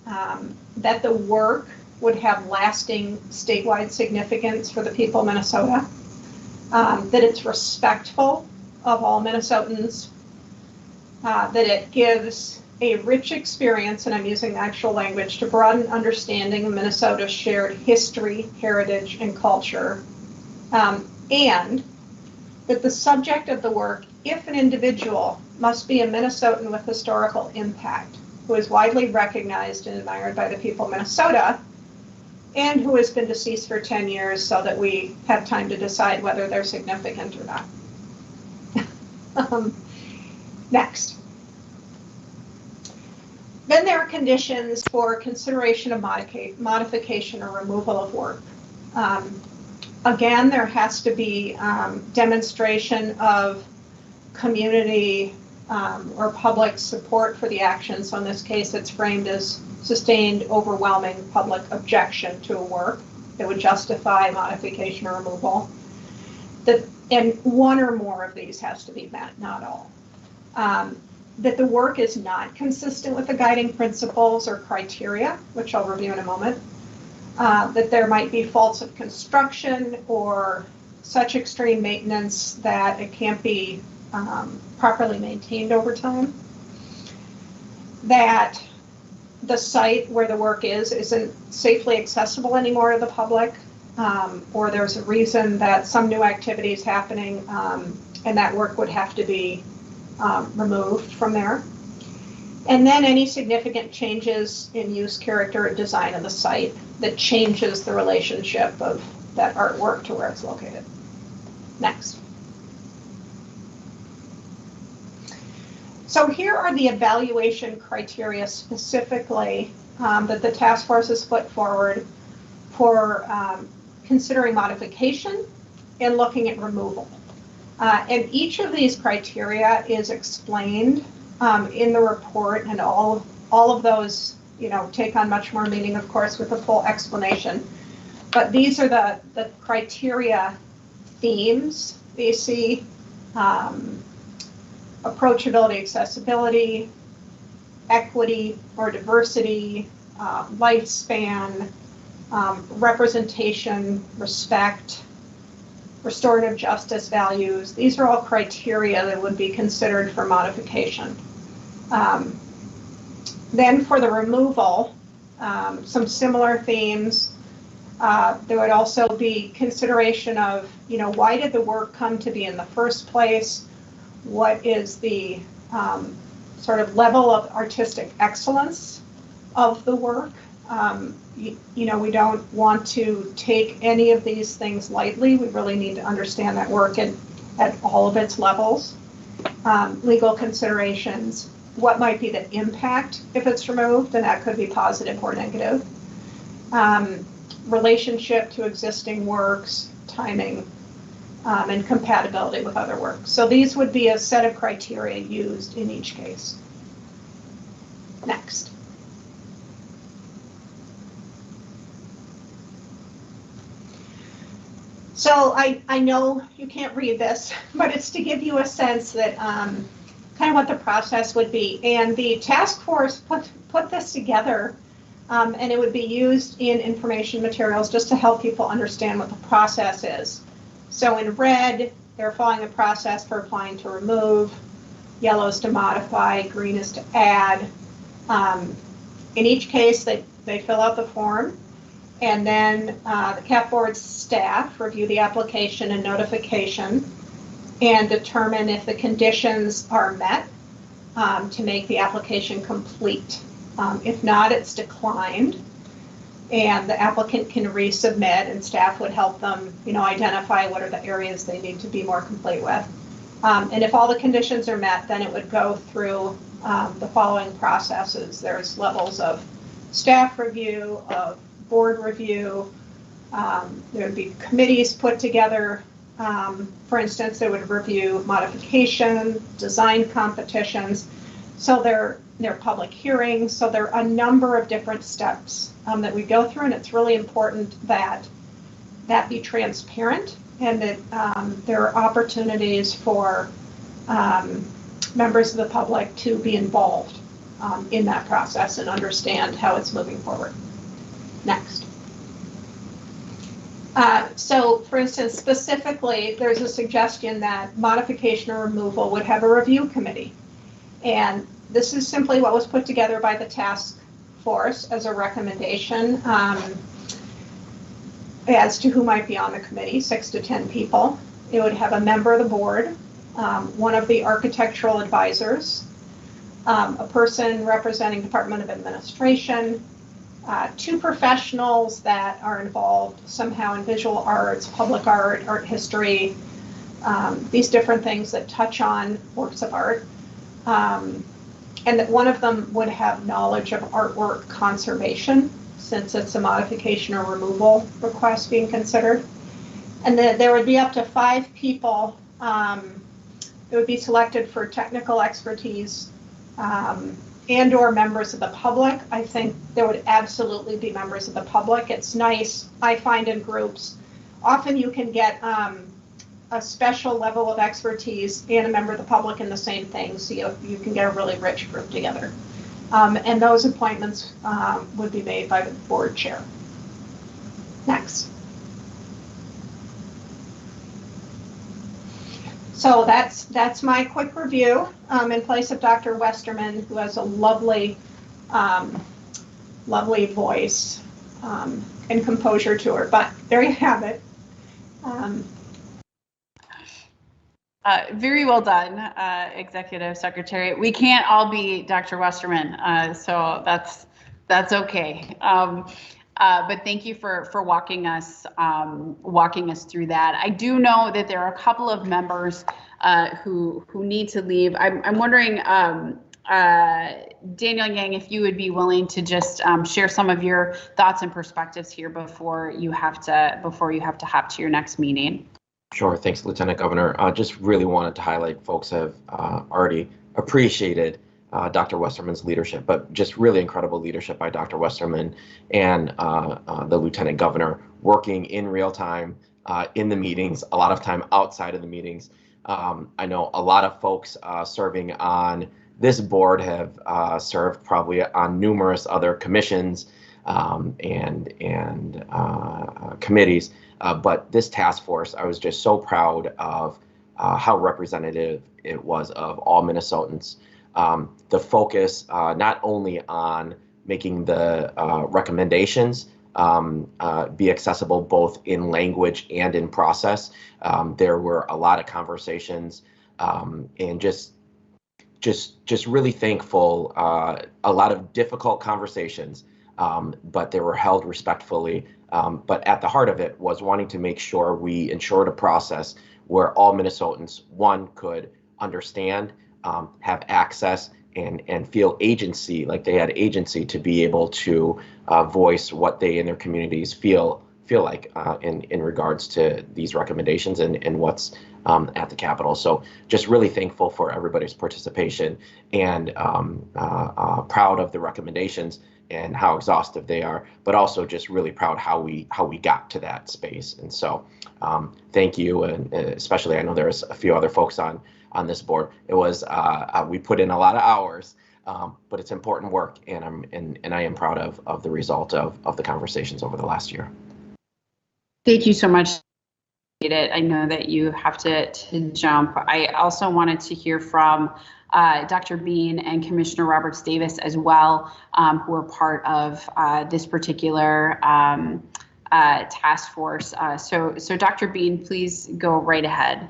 that the work would have lasting statewide significance for the people of Minnesota, that it's respectful of all Minnesotans, that it gives a rich experience, and I'm using actual language, to broaden understanding of Minnesota's shared history, heritage, and culture, and that the subject of the work, if an individual, must be a Minnesotan with historical impact, who is widely recognized and admired by the people of Minnesota, and who has been deceased for 10 years so that we have time to decide whether they're significant or not. Next. Then there are conditions for consideration of modification or removal of work. Again, there has to be demonstration of community or public support for the action. So in this case, it's framed as sustained, overwhelming public objection to a work that would justify modification or removal. And one or more of these has to be met, not all. That the work is not consistent with the guiding principles or criteria, which I'll review in a moment. That there might be faults of construction or such extreme maintenance that it can't be properly maintained over time. That the site where the work isn't safely accessible anymore to the public, or there's a reason that some new activity is happening and that work would have to be removed from there. And then any significant changes in use, character, and design of the site that changes the relationship of that artwork to where it's located. Next. So here are the evaluation criteria specifically that the task force has put forward for considering modification and looking at removal. And each of these criteria is explained in the report, and all of those, take on much more meaning, of course, with a full explanation. But these are the criteria themes that you see approachability, accessibility, equity or diversity, lifespan, representation, respect, restorative justice values. These are all criteria that would be considered for modification. Then for the removal, some similar themes. There would also be consideration of, why did the work come to be in the first place? What is the sort of level of artistic excellence of the work? We don't want to take any of these things lightly. We really need to understand that work at all of its levels. Legal considerations, what might be the impact if it's removed, and that could be positive or negative. Relationship to existing works, timing, and compatibility with other works. So these would be a set of criteria used in each case. Next. So I know you can't read this, but it's to give you a sense that kind of what the process would be. And the task force put this together, and it would be used in information materials just to help people understand what the process is. So in red, they're following the process for applying to remove, yellow is to modify, green is to add. In each case, they fill out the form, and then the CAP board staff review the application and notification and determine if the conditions are met to make the application complete. If not, it's declined, and the applicant can resubmit, and staff would help them, identify what are the areas they need to be more complete with. And if all the conditions are met, then it would go through the following processes. There's levels of staff review, of board review. There would be committees put together. For instance, they would review modification, design competitions. So they're public hearings. So there are a number of different steps that we go through, and it's really important that that be transparent and that there are opportunities for members of the public to be involved in that process and understand how it's moving forward. Next. So, for instance, specifically, there's a suggestion that modification or removal would have a review committee. And this is simply what was put together by the task force as a recommendation as to who might be on the committee, 6 to 10 people. It would have a member of the board, one of the architectural advisors, a person representing Department of Administration, 2 professionals that are involved somehow in visual arts, public art, art history, these different things that touch on works of art. And that one of them would have knowledge of artwork conservation, since it's a modification or removal request being considered. And then there would be up to 5 people. It would be selected for technical expertise and or members of the public. I think there would absolutely be members of the public. It's nice, I find, in groups. Often you can get a special level of expertise and a member of the public in the same thing, so you can get a really rich group together. And those appointments would be made by the board chair. Next. So that's my quick review in place of Dr. Westerman, who has a lovely, lovely voice and composure to her. But there you have it. Very well done, Executive Secretary. We can't all be Dr. Westerman, so that's okay. But thank you for walking us through that. I do know that there are a couple of members who need to leave. I'm wondering, Daniel Yang, if you would be willing to just share some of your thoughts and perspectives here before you have to hop to your next meeting. Sure. Thanks, Lieutenant Governor. Just really wanted to highlight folks have already appreciated Dr. Westerman's leadership, but just really incredible leadership by Dr. Westerman and the Lieutenant Governor, working in real time in the meetings, a lot of time outside of the meetings, I know a lot of folks serving on this board have served probably on numerous other commissions and committees, but this task force, I was just so proud of how representative it was of all Minnesotans. The focus not only on making the recommendations be accessible both in language and in process. There were a lot of conversations and just really thankful. A lot of difficult conversations, but they were held respectfully. But at the heart of it was wanting to make sure we ensured a process where all Minnesotans, one, could understand, have access, and feel agency, like they had agency to be able to voice what they in their communities feel like in regards to these recommendations and what's at the Capitol. So just really thankful for everybody's participation and proud of the recommendations and how exhaustive they are, but also just really proud how we got to that space. And so thank you, and especially I know there's a few other folks on this board. It was we put in a lot of hours, but it's important work, and I am proud of the result of the conversations over the last year. Thank you so much. I know that you have to jump. I also wanted to hear from Dr. Bean and Commissioner Roberts Davis as well, who are part of this particular task force. So Dr. Bean, please go right ahead.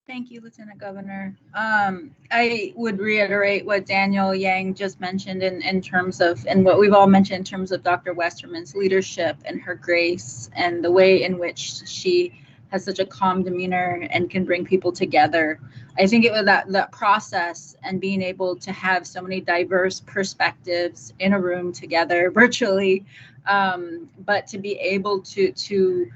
Thank you, Lieutenant Governor. I would reiterate what Daniel Yang just mentioned in terms of, and what we've all mentioned in terms of Dr. Westerman's leadership and her grace and the way in which she has such a calm demeanor and can bring people together. I think it was that process and being able to have so many diverse perspectives in a room together virtually, but to be able to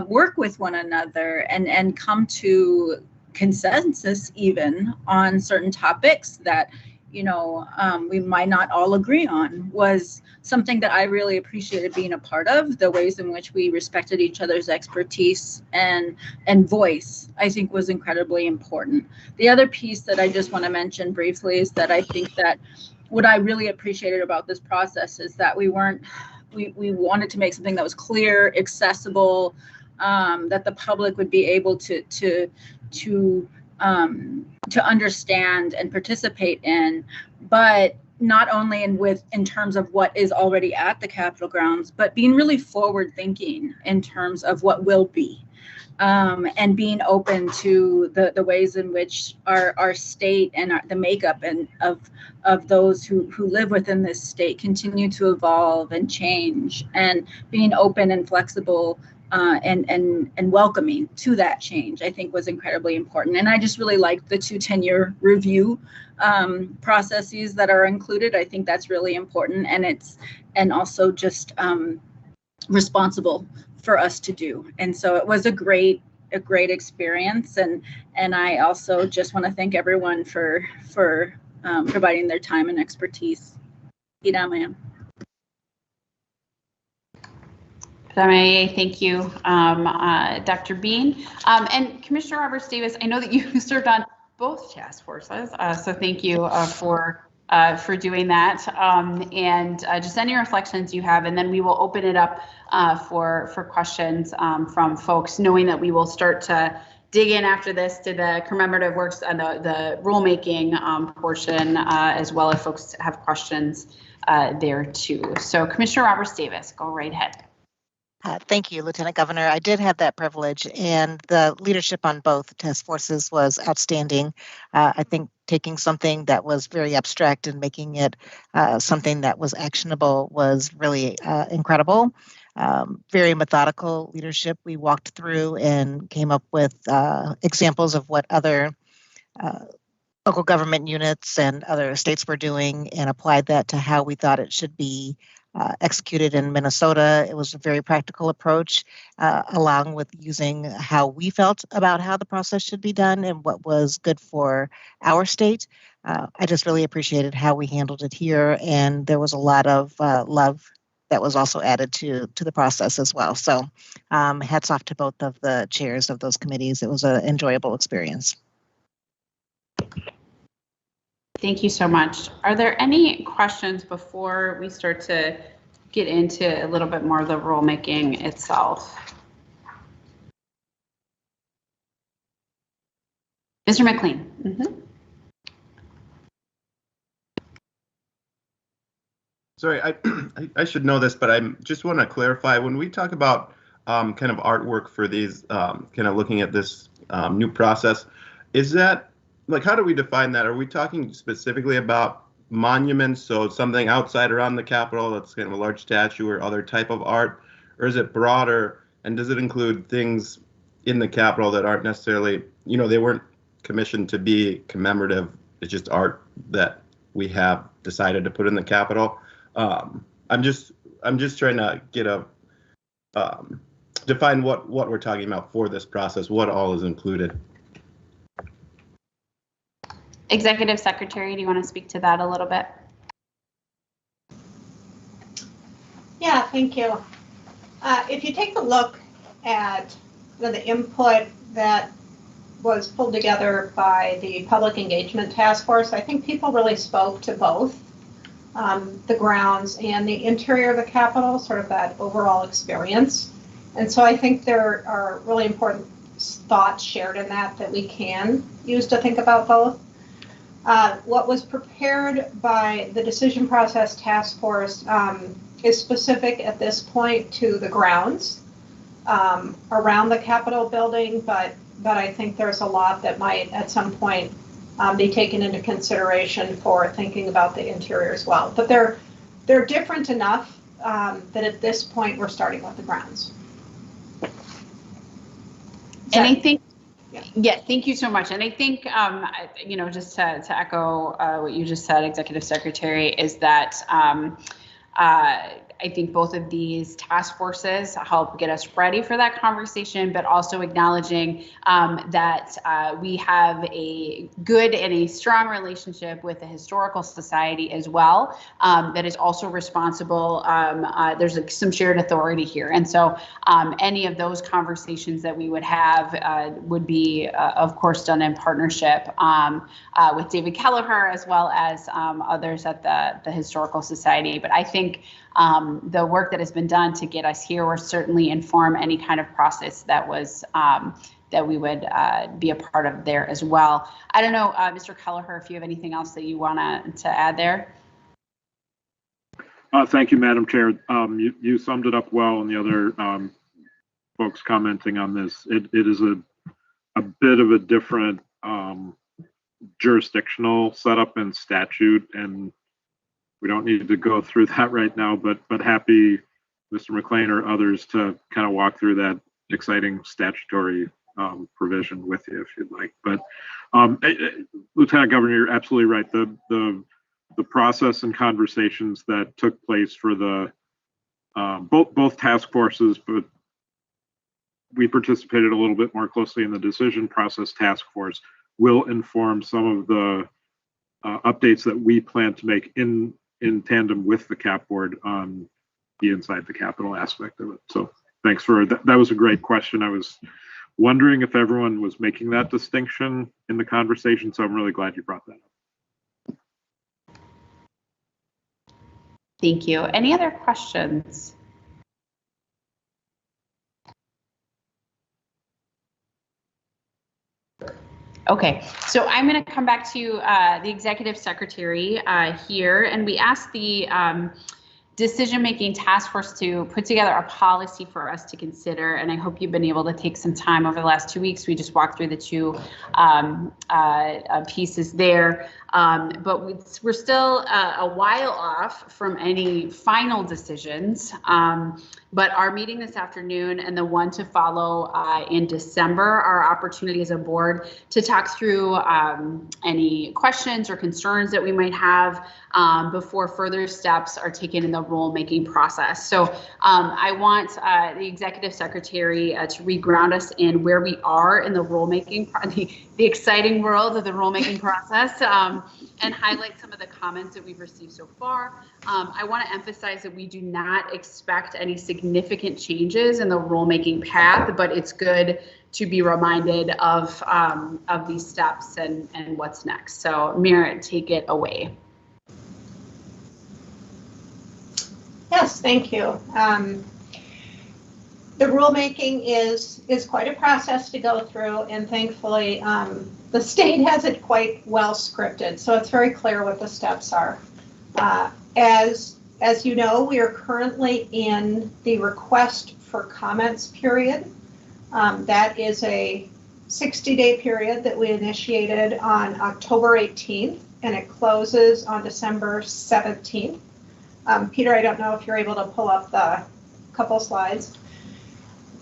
work with one another and come to consensus even on certain topics that we might not all agree on was something that I really appreciated being a part of. The ways in which we respected each other's expertise and voice, I think, was incredibly important. The other piece that I just want to mention briefly is that I think that what I really appreciated about this process is that we wanted to make something that was clear, accessible, that the public would be able to understand and participate in, but not only in terms of what is already at the Capitol grounds, but being really forward thinking in terms of what will be, and being open to the ways in which our state and the makeup and of those who live within this state continue to evolve and change, and being open and flexible and welcoming to that change, I think, was incredibly important. And I just really liked the 2 10-year review processes that are included. I think that's really important, and also just responsible for us to do. And so it was a great experience. And I also just want to thank everyone for providing their time and expertise. Ida, ma'am. Thank you, Dr. Bean. And Commissioner Roberts Davis, I know that you served on both task forces, so thank you for doing that. And just any reflections you have, and then we will open it up for questions from folks, knowing that we will start to dig in after this to the commemorative works and the rulemaking portion, as well if folks have questions there too. So Commissioner Roberts Davis, go right ahead. Thank you, Lieutenant Governor. I did have that privilege, and the leadership on both task forces was outstanding. I think taking something that was very abstract and making it something that was actionable was really incredible. Very methodical leadership. We walked through and came up with examples of what other local government units and other states were doing, and applied that to how we thought it should be executed in Minnesota. It was a very practical approach, along with using how we felt about how the process should be done and what was good for our state. I just really appreciated how we handled it here, and there was a lot of love that was also added to the process as well. So hats off to both of the chairs of those committees. It was an enjoyable experience. Thank you so much. Are there any questions before we start to get into a little bit more of the rulemaking itself? Mr. McLean. Mm-hmm. Sorry, I should know this, but I just want to clarify, when we talk about kind of artwork for these, kind of looking at this new process, is that, like, how do we define that? Are we talking specifically about monuments, so something outside around the Capitol that's kind of a large statue or other type of art, or is it broader, and does it include things in the Capitol that aren't necessarily, you know, they weren't commissioned to be commemorative, it's just art that we have decided to put in the Capitol? I'm just trying to get a define what we're talking about for this process, what all is included. Executive Secretary, do you want to speak to that a little bit? Yeah, thank you. If you take a look at the input that was pulled together by the Public Engagement Task Force, I think people really spoke to both the grounds and the interior of the Capitol, sort of that overall experience. And so I think there are really important thoughts shared in that we can use to think about both. What was prepared by the Decision Process Task Force is specific at this point to the grounds around the Capitol building, but I think there's a lot that might at some point be taken into consideration for thinking about the interior as well. But they're different enough that at this point we're starting with the grounds. And I think, yeah, thank you so much. And I think, you know, just to echo what you just said, Executive Secretary, is that I think both of these task forces help get us ready for that conversation, but also acknowledging that we have a good and a strong relationship with the Historical Society as well, that is also responsible. There's some shared authority here. And so any of those conversations that we would have would be, of course, done in partnership with David Kelleher as well as others at the Historical Society. But I think the work that has been done to get us here will certainly inform any kind of process that was that we would be a part of there as well. I don't know, Mr. Kelleher, if you have anything else that you want to add there. Thank you, Madam Chair. You summed it up well, and the other folks commenting on this. It is a bit of a different jurisdictional setup and statute, and we don't need to go through that right now, but happy, Mr. McLean or others, to kind of walk through that exciting statutory provision with you if you'd like. But Lieutenant Governor, you're absolutely right. The process and conversations that took place for the both task forces, but we participated a little bit more closely in the Decision Process Task Force, will inform some of the updates that we plan to make in tandem with the CAP board on the inside the Capitol aspect of it. So thanks for that. That was a great question. I was wondering if everyone was making that distinction in the conversation, so I'm really glad you brought that up. Thank you. Any other questions? Okay, so I'm going to come back to the Executive Secretary here, and we asked the decision-making task force to put together a policy for us to consider, and I hope you've been able to take some time over the last 2 weeks. We just walked through the two pieces there, but we're still a while off from any final decisions, but our meeting this afternoon and the one to follow in December are opportunity as a board to talk through any questions or concerns that we might have before further steps are taken in the rulemaking process. So I want the Executive Secretary to reground us in where we are in the rulemaking, the exciting world of the rulemaking process, and highlight some of the comments that we've received so far. I want to emphasize that we do not expect any significant changes in the rulemaking path, but it's good to be reminded of these steps and what's next. So Mira, take it away. Yes, thank you. The rulemaking is quite a process to go through, and thankfully the state has it quite well scripted, so it's very clear what the steps are. As you know, we are currently in the request for comments period. That is a 60-day period that we initiated on October 18th, and it closes on December 17th. Peter, I don't know if you're able to pull up the couple slides.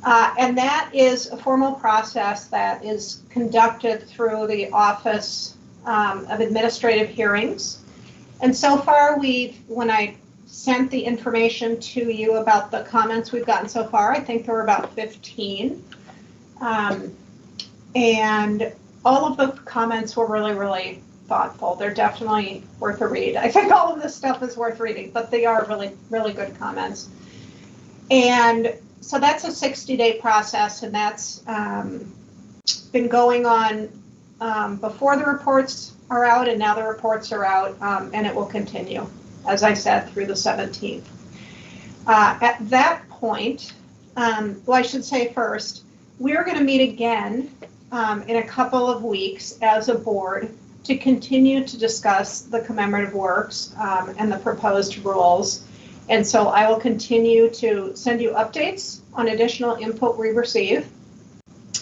And that is a formal process that is conducted through the Office of Administrative Hearings. And so far, when I sent the information to you about the comments we've gotten so far, I think there were about 15. And all of the comments were really, really thoughtful. They're definitely worth a read. I think all of this stuff is worth reading, but they are really, really good comments. And so that's a 60-day process, and that's been going on before the reports are out, and now the reports are out, and it will continue, as I said, through the 17th. At that point, well, I should say first, we're going to meet again in a couple of weeks as a board to continue to discuss the commemorative works and the proposed rules. And so I will continue to send you updates on additional input we receive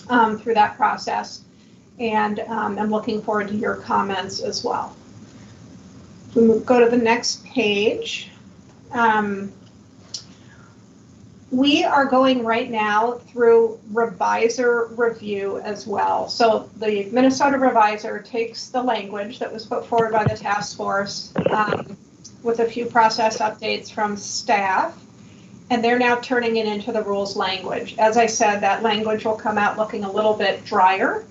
through that process. And I'm looking forward to your comments as well. We go to the next page. We are going right now through revisor review as well. So the Minnesota revisor takes the language that was put forward by the task force with a few process updates from staff, and they're now turning it into the rules language. As I said, that language will come out looking a little bit drier,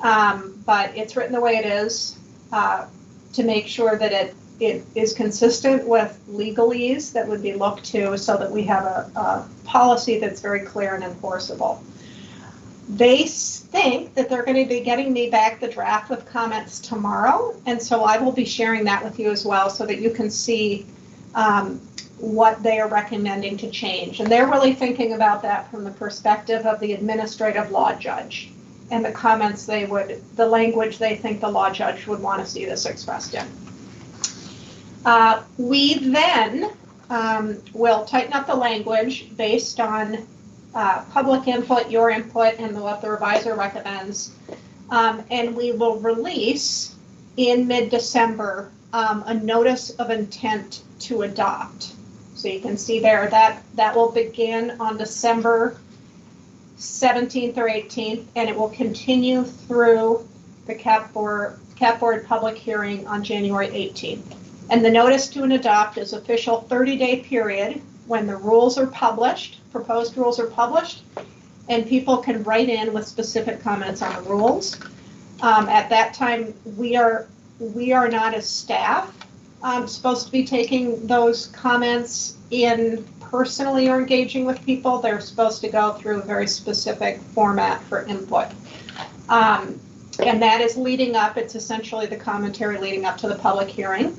but it's written the way it is to make sure that it is consistent with legalese that would be looked to so that we have a policy that's very clear and enforceable. They think that they're going to be getting me back the draft with comments tomorrow, and so I will be sharing that with you as well so that you can see what they are recommending to change. And they're really thinking about that from the perspective of the administrative law judge and the comments the language they think the law judge would want to see this expressed in. We then will tighten up the language based on public input, your input, and what the revisor recommends. And we will release in mid-December a notice of intent to adopt. So you can see there that will begin on December 17th or 18th, and it will continue through the CAP board public hearing on January 18th. And the notice to adopt is official 30-day period when the rules are published, proposed rules are published, and people can write in with specific comments on the rules. At that time, we are not as staff supposed to be taking those comments in personally or engaging with people. They're supposed to go through a very specific format for input. And that is leading up, it's essentially the commentary leading up to the public hearing.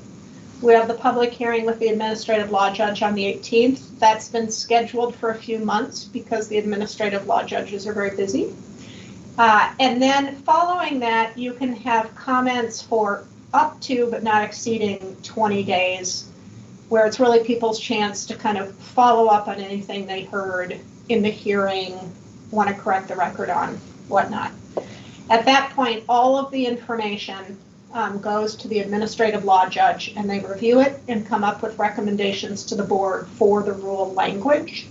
We have the public hearing with the administrative law judge on the 18th. That's been scheduled for a few months because the administrative law judges are very busy. And then following that, you can have comments for up to but not exceeding 20 days, where it's really people's chance to kind of follow up on anything they heard in the hearing, want to correct the record on, whatnot. At that point, all of the information goes to the administrative law judge, and they review it and come up with recommendations to the board for the rule language.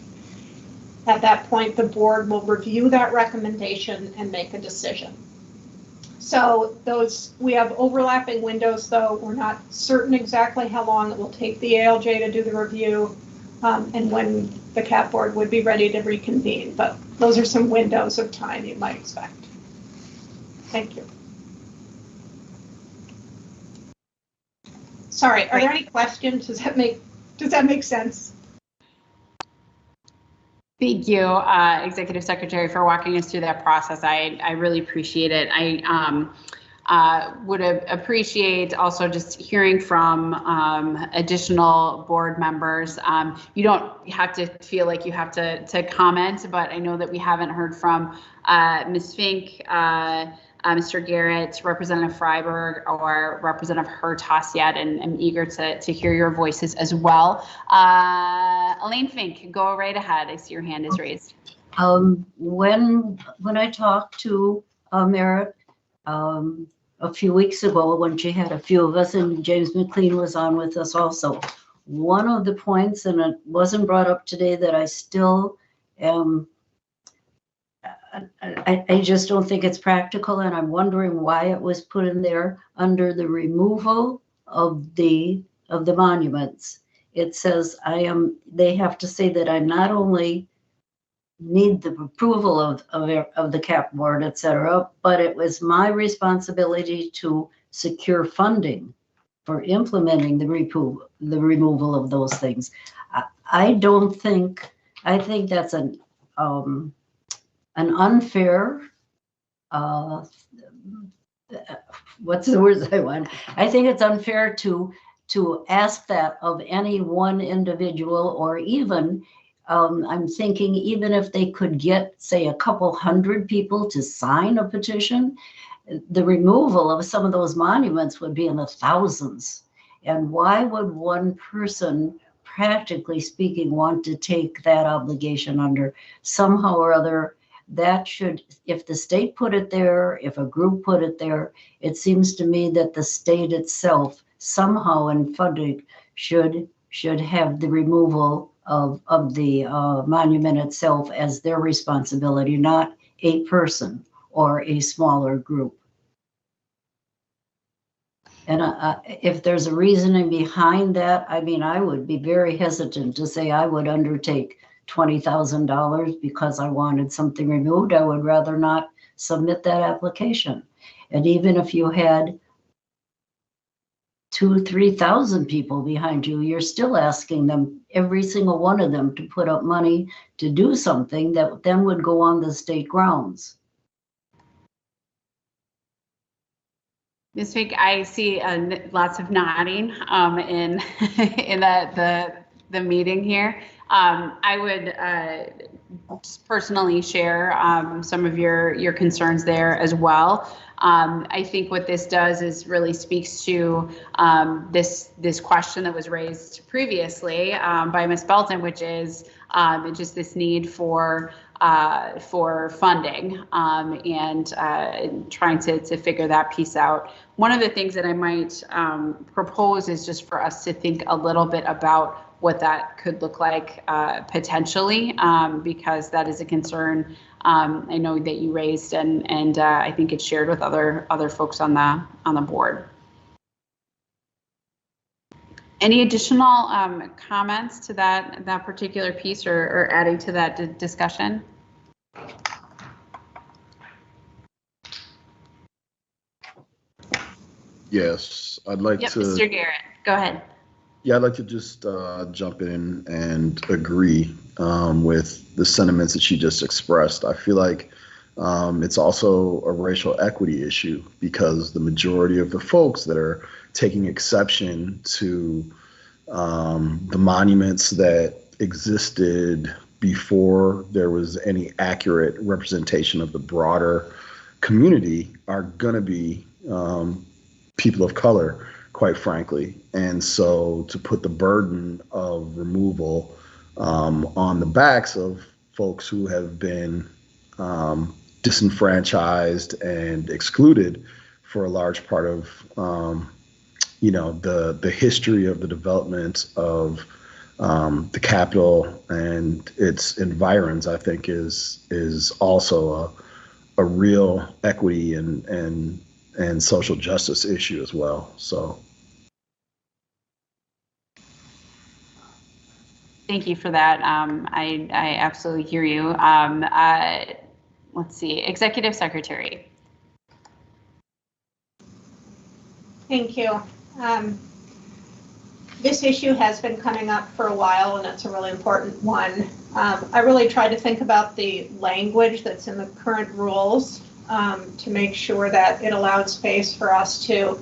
At that point, the board will review that recommendation and make a decision. So we have overlapping windows, though. We're not certain exactly how long it will take the ALJ to do the review and when the CAP board would be ready to reconvene. But those are some windows of time you might expect. Thank you. Sorry, are there any questions? Does that make sense? Thank you, Executive Secretary, for walking us through that process. I really appreciate it. I would appreciate also just hearing from additional board members. You don't have to feel like you have to comment, but I know that we haven't heard from Ms. Fink, Mr. Garrett, Representative Freiberg, or Representative Hertas yet, and I'm eager to hear your voices as well. Elaine Fink, go right ahead. I see your hand is raised. When I talked to Merritt a few weeks ago, when she had a few of us, and James McLean was on with us also, one of the points, and it wasn't brought up today, that I still am, I just don't think it's practical, and I'm wondering why it was put in there under the removal of the monuments. It says they have to say that I not only need the approval of the CAP board, et cetera, but it was my responsibility to secure funding for implementing the removal of those things. I think that's an unfair, what's the words I want? I think it's unfair to ask that of any one individual, or even, I'm thinking even if they could get, say, a couple hundred people to sign a petition, the removal of some of those monuments would be in the thousands. And why would one person, practically speaking, want to take that obligation under? Somehow or other, that should, if the state put it there, if a group put it there, it seems to me that the state itself somehow in funding should have the removal of the monument itself as their responsibility, not a person or a smaller group. And if there's a reasoning behind that, I mean, I would be very hesitant to say I would undertake $20,000 because I wanted something removed. I would rather not submit that application. And even if you had 2,000 or 3,000 people behind you, you're still asking them, every single one of them, to put up money to do something that then would go on the state grounds. Ms. Fink, I see lots of nodding in the meeting here. I would just personally share some of your concerns there as well. I think what this does is really speaks to this question that was raised previously by Ms. Belton, which is just this need for funding and trying to figure that piece out. One of the things that I might propose is just for us to think a little bit about what that could look like potentially, because that is a concern I know that you raised, and I think it's shared with other folks on the board. Any additional comments to that particular piece, or adding to that discussion? Yes, I'd like to. Mr. Garrett, go ahead. Yeah, I'd like to just jump in and agree with the sentiments that she just expressed. I feel like it's also a racial equity issue, because the majority of the folks that are taking exception to the monuments that existed before there was any accurate representation of the broader community are going to be people of color, quite frankly. And so to put the burden of removal on the backs of folks who have been disenfranchised and excluded for a large part of the history of the development of the Capitol and its environs, I think is also a real equity and social justice issue as well. So thank you for that. I absolutely hear you. Let's see, Executive Secretary. Thank you. This issue has been coming up for a while, and it's a really important one. I really tried to think about the language that's in the current rules to make sure that it allowed space for us to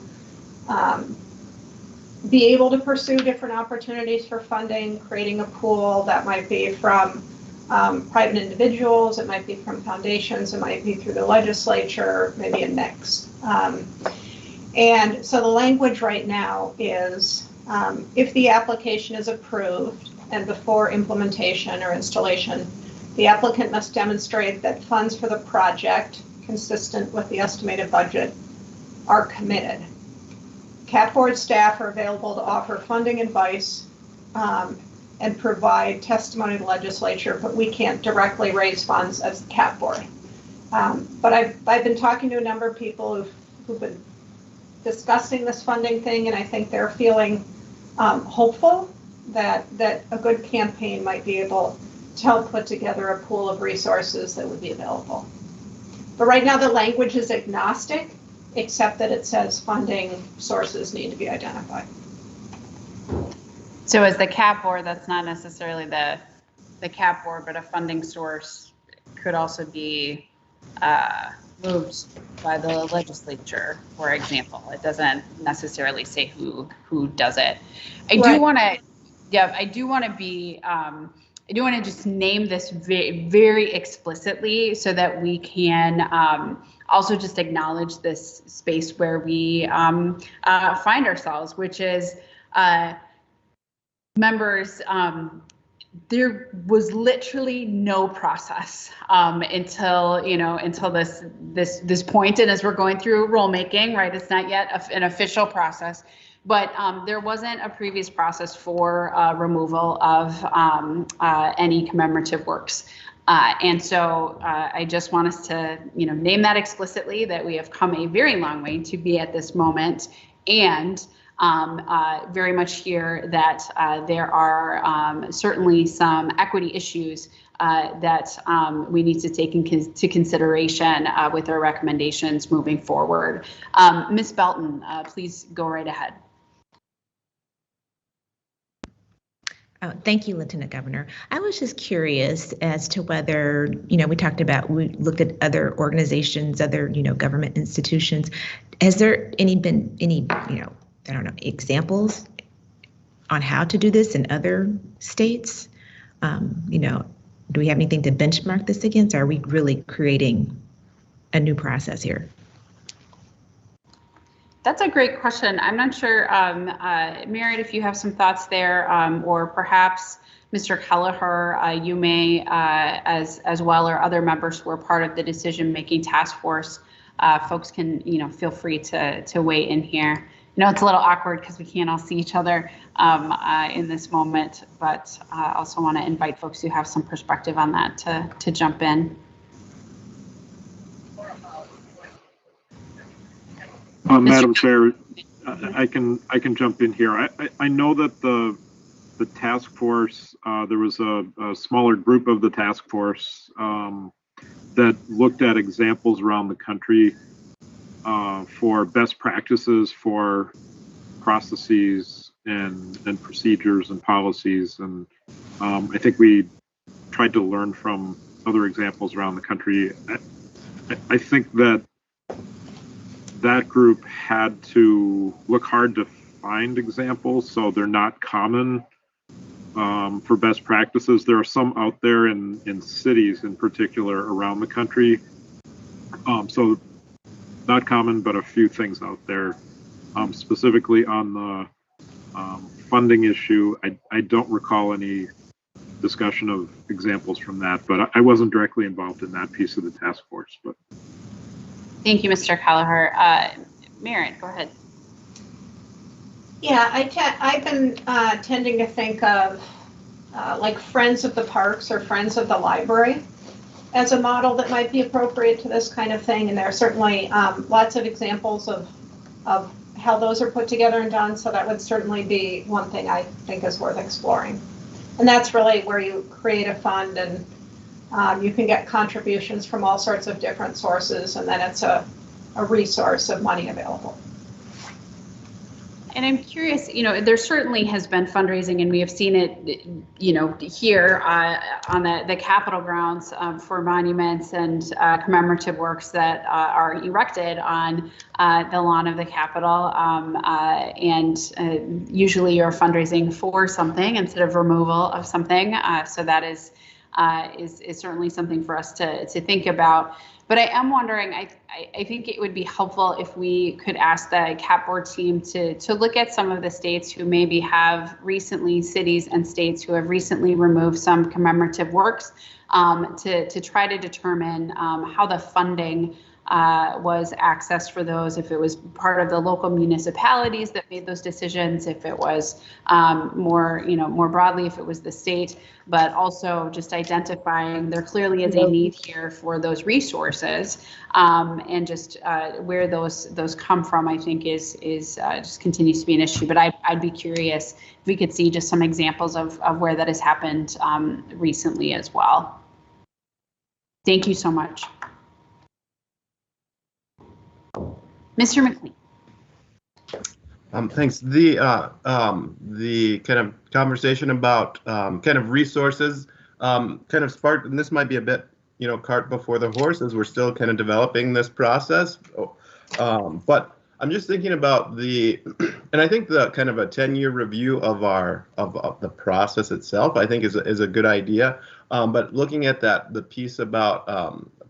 be able to pursue different opportunities for funding, creating a pool that might be from private individuals, it might be from foundations, it might be through the legislature, maybe a mix. And so the language right now is if the application is approved and before implementation or installation, the applicant must demonstrate that funds for the project consistent with the estimated budget are committed. CAP board staff are available to offer funding advice and provide testimony to the legislature, but we can't directly raise funds as the CAP board. But I've been talking to a number of people who've been discussing this funding thing, and I think they're feeling hopeful that a good campaign might be able to help put together a pool of resources that would be available. But right now the language is agnostic, except that it says funding sources need to be identified. So as the CAP board, that's not necessarily the CAP board, but a funding source could also be moved by the legislature, for example. It doesn't necessarily say who does it. I do want to, I do want to just name this very explicitly so that we can also just acknowledge this space where we find ourselves, which is members. There was literally no process until this point, and as we're going through rulemaking, right? It's not yet an official process, but there wasn't a previous process for removal of any commemorative works, and so I just want us to name that explicitly, that we have come a very long way to be at this moment, and very much hear that there are certainly some equity issues that we need to take into consideration with our recommendations moving forward. Ms. Belton, please go right ahead. Oh, thank you, Lieutenant Governor. I was just curious as to whether, we looked at other organizations, other, government institutions. Has there been any, I don't know, examples on how to do this in other states? Do we have anything to benchmark this against? Or are we really creating a new process here? That's a great question. I'm not sure, Merritt, if you have some thoughts there, or perhaps Mr. Kelleher, you may, as well, or other members who are part of the decision-making task force, folks can, feel free to weigh in here. It's a little awkward because we can't all see each other in this moment, but I also want to invite folks who have some perspective on that to jump in. Madam Chair, I can jump in here. I know that the task force, there was a smaller group of the task force that looked at examples around the country for best practices for processes and procedures and policies. And I think we tried to learn from other examples around the country. I think that group had to look hard to find examples, so they're not common for best practices. There are some out there in cities in particular around the country. So not common, but a few things out there. Specifically on the funding issue, I don't recall any discussion of examples from that, but I wasn't directly involved in that piece of the task force. But thank you, Mr. Kelleher. Merritt, go ahead. Yeah, I've been tending to think of like Friends of the Parks or Friends of the Library as a model that might be appropriate to this kind of thing. And there are certainly lots of examples of how those are put together and done. So that would certainly be one thing I think is worth exploring. And that's really where you create a fund and you can get contributions from all sorts of different sources, and then it's a resource of money available. And I'm curious, there certainly has been fundraising, and we have seen it, here on the Capitol grounds for monuments and commemorative works that are erected on the lawn of the Capitol. And usually you're fundraising for something instead of removal of something. So that is certainly something for us to think about. But I am wondering, I think it would be helpful if we could ask the CAP board team to look at some of the states who maybe have recently, cities and states who have recently removed some commemorative works, to try to determine how the funding was accessed for those, if it was part of the local municipalities that made those decisions, if it was more broadly, if it was the state, but also just identifying there clearly is a need here for those resources, and just where those come from, I think is just continues to be an issue. But I'd be curious if we could see just some examples of where that has happened recently as well. Thank you so much. Mr. McLean. Thanks. The kind of conversation about kind of resources kind of sparked, and this might be a bit, cart before the horse as we're still kind of developing this process. But I'm just thinking about and I think the kind of a 10-year review of the process itself, I think is a good idea. But looking at the piece about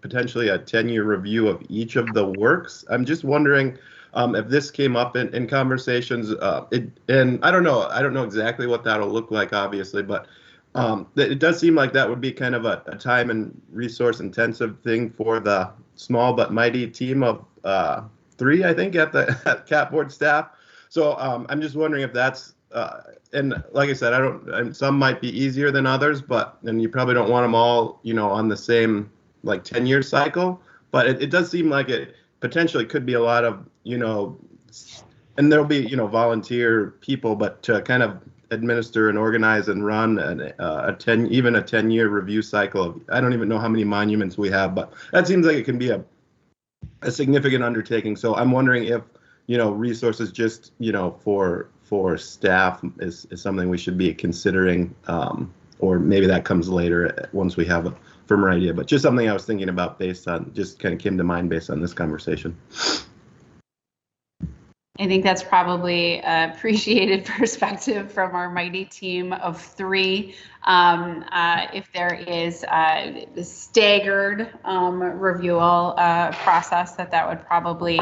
potentially a 10-year review of each of the works, I'm just wondering if this came up in conversations. And I don't know exactly what that'll look like, obviously, but it does seem like that would be kind of a time and resource intensive thing for the small but mighty team of 3, I think, at the CAP board staff. So I'm just wondering if that's and like I said, some might be easier than others, and you probably don't want them all, on the same 10-year cycle, but it does seem like it potentially could be a lot of, and there'll be, volunteer people, but to kind of administer and organize and run a 10-year review cycle. I don't even know how many monuments we have, but that seems like it can be a significant undertaking. So I'm wondering if, resources just, for staff is something we should be considering, or maybe that comes later once we have a firmer idea, but just something I was thinking about based on, just kind of came to mind based on this conversation. I think that's probably appreciated perspective from our mighty team of 3. If there is a staggered reviewal process, that would probably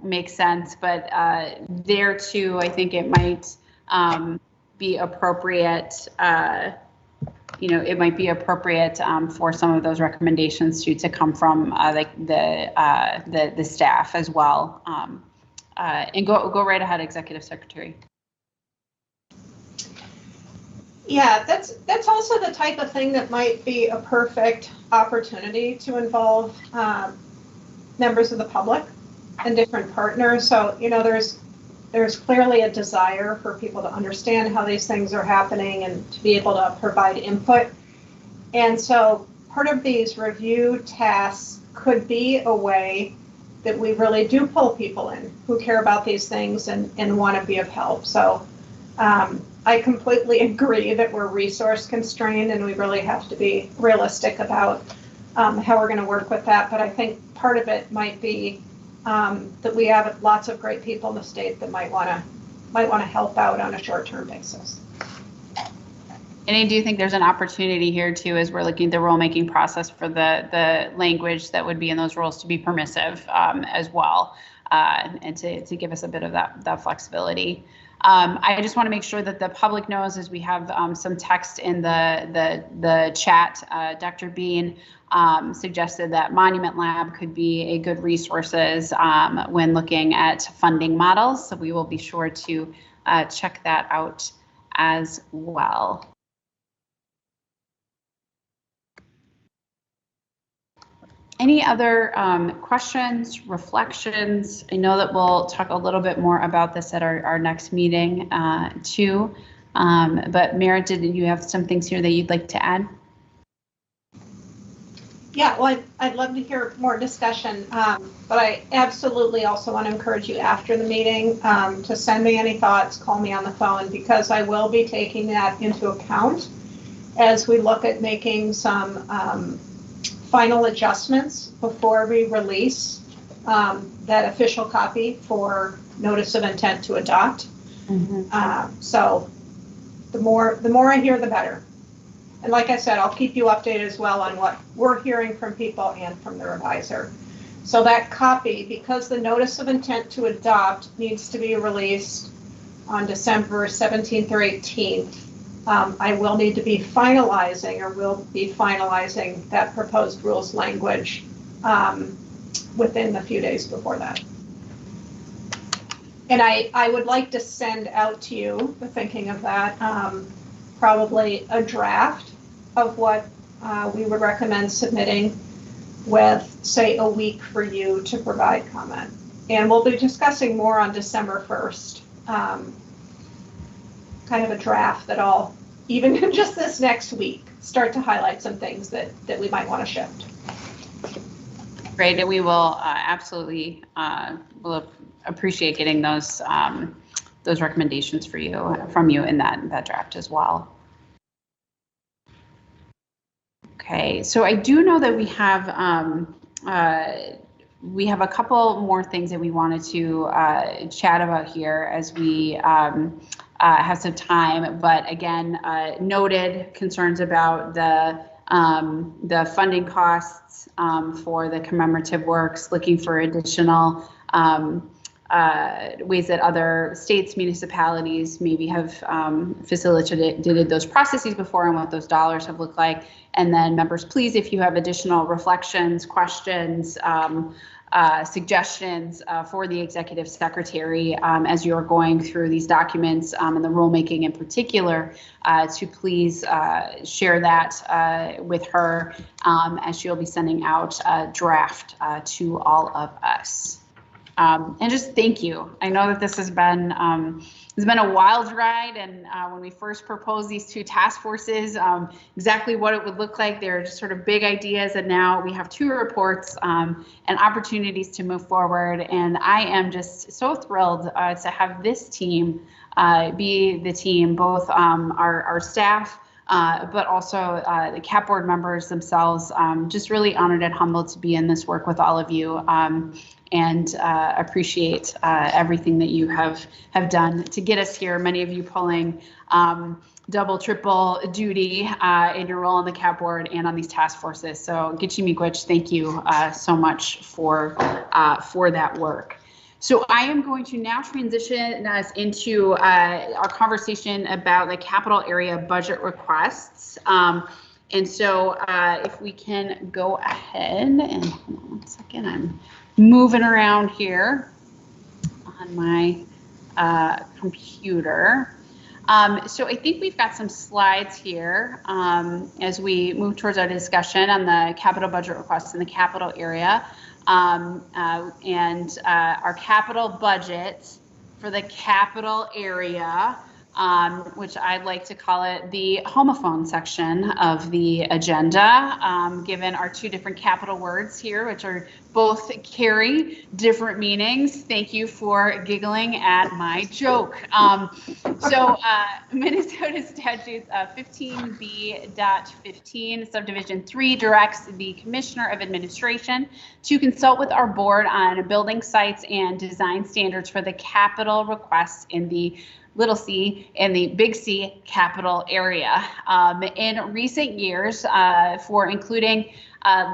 make sense. But there too, I think it might be appropriate. It might be appropriate for some of those recommendations to come from the staff as well. And go right ahead, Executive Secretary. Yeah, that's also the type of thing that might be a perfect opportunity to involve members of the public and different partners. So, there's clearly a desire for people to understand how these things are happening and to be able to provide input. And so part of these review tasks could be a way that we really do pull people in who care about these things and want to be of help. So I completely agree that we're resource constrained and we really have to be realistic about how we're going to work with that. But I think part of it might be that we have lots of great people in the state that might want to help out on a short-term basis. And I do think there's an opportunity here too, as we're looking at the rulemaking process for the language that would be in those rules to be permissive as well, and to give us a bit of that flexibility. I just want to make sure that the public knows, as we have some text in the chat. Dr. Bean suggested that Monument Lab could be a good resources when looking at funding models. So we will be sure to check that out as well. Any other questions, reflections? I know that we'll talk a little bit more about this at our next meeting too. But Merritt, did you have some things here that you'd like to add? Yeah, well, I'd love to hear more discussion, but I absolutely also want to encourage you after the meeting to send me any thoughts, call me on the phone, because I will be taking that into account as we look at making some final adjustments before we release that official copy for notice of intent to adopt. So the more I hear, the better. And like I said, I'll keep you updated as well on what we're hearing from people and from the reviser. So that copy, because the notice of intent to adopt needs to be released on December 17th or 18th, I will need to be finalizing that proposed rules language within the few days before that. And I would like to send out to you, thinking of that, probably a draft of what we would recommend submitting with, say, a week for you to provide comment. And we'll be discussing more on December 1st, kind of a draft that I'll, even in just this next week, start to highlight some things that we might want to shift. Great, and we will absolutely will appreciate getting those recommendations from you in that draft as well. Okay, so I do know that we have a couple more things that we wanted to chat about here as we have some time. But again, noted concerns about the funding costs for the commemorative works, looking for additional ways that other states, municipalities maybe have facilitated those processes before and what those dollars have looked like. And then members, please, if you have additional reflections, questions, suggestions for the executive secretary as you're going through these documents and the rulemaking in particular, to please share that with her as she'll be sending out a draft to all of us. And just thank you. I know that this has been a wild ride, and when we first proposed these two task forces, exactly what it would look like, they were just sort of big ideas, and now we have two reports and opportunities to move forward. And I am just so thrilled to have this team be the team, both our staff, but also the CAP board members themselves. Just really honored and humbled to be in this work with all of you. And appreciate everything that you have done to get us here. Many of you pulling double, triple duty in your role on the CAP board and on these task forces. So Gitchi Miigwech, thank you so much for that work. So I am going to now transition us into our conversation about the capital area budget requests. And so if we can go ahead and hold on one second, I'm moving around here on my computer. So I think we've got some slides here as we move towards our discussion on the capital budget requests in the capital area. And our capital budget for the capital area, which I'd like to call it the homophone section of the agenda, given our two different capital words here, which are both carry different meanings. Thank you for giggling at my joke. Minnesota Statutes 15B.15 subdivision 3 directs the Commissioner of Administration to consult with our board on building sites and design standards for the capital requests in the little c and the big C capital area. In recent years, for including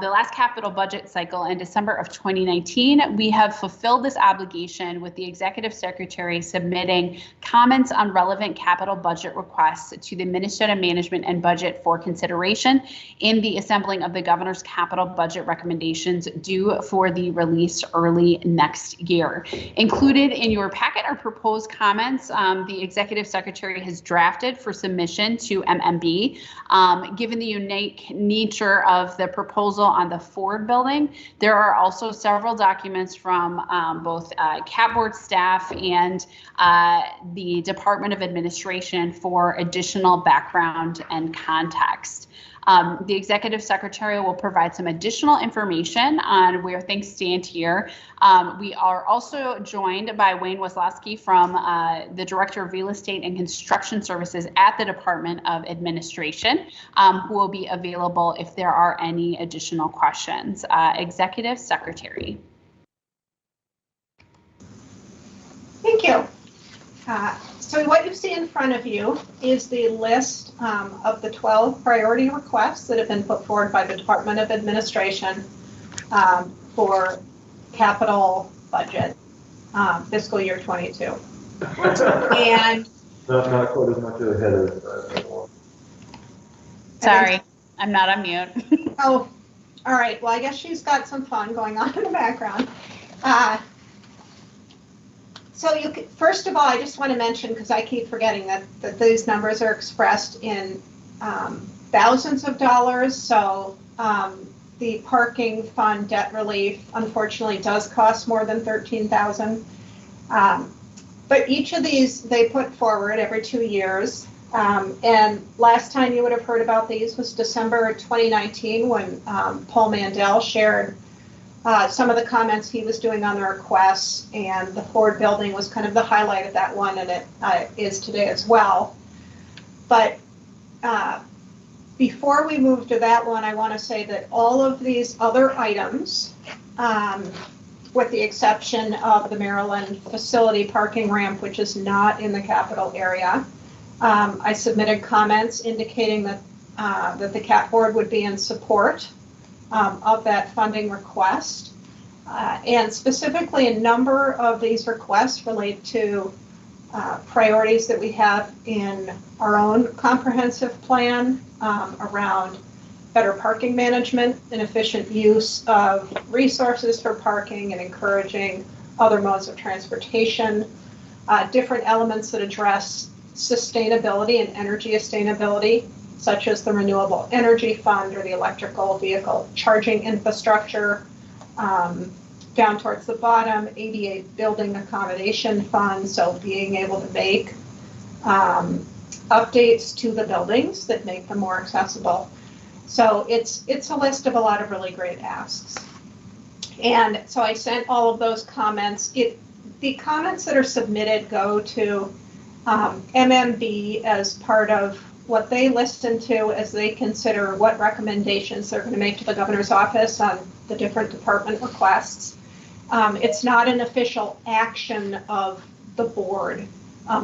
the last capital budget cycle in December of 2019, we have fulfilled this obligation with the Executive Secretary submitting comments on relevant capital budget requests to the Minnesota Management and Budget for consideration in the assembling of the Governor's capital budget recommendations due for the release early next year. Included in your packet are proposed comments the Executive Secretary has drafted for submission to MMB. Given the unique nature of the proposal on the Ford building, there are also several documents from both CAP board staff and the Department of Administration for additional background and context. The executive secretary will provide some additional information on where things stand here. We are also joined by Wayne Waslowski from the Director of Real Estate and Construction Services at the Department of Administration, who will be available if there are any additional questions. Executive Secretary. Thank you. So what you see in front of you is the list of the 12 priority requests that have been put forward by the Department of Administration for capital budget fiscal year 22. And not quite as much ahead of sorry, I'm not on mute. Oh, all right. Well, I guess she's got some fun going on in the background. So first of all, I just want to mention, because I keep forgetting that these numbers are expressed in thousands of dollars. So the parking fund debt relief, unfortunately, does cost more than $13,000. But each of these they put forward every 2 years. And last time you would have heard about these was December 2019, when Paul Mandel shared some of the comments he was doing on the requests, and the Ford building was kind of the highlight of that one, and it is today as well. But before we move to that one, I want to say that all of these other items, with the exception of the Maryland facility parking ramp, which is not in the capital area, I submitted comments indicating that that the CAP board would be in support of that funding request. And specifically, a number of these requests relate to priorities that we have in our own comprehensive plan around better parking management and efficient use of resources for parking and encouraging other modes of transportation, different elements that address sustainability and energy sustainability, such as the Renewable Energy Fund or the electrical vehicle charging infrastructure. Down towards the bottom, ADA Building Accommodation Fund, so being able to make updates to the buildings that make them more accessible. So it's a list of a lot of really great asks. And so I sent all of those comments. The comments that are submitted go to MMB as part of what they listen to as they consider what recommendations they're going to make to the governor's office on the different department requests. It's not an official action of the board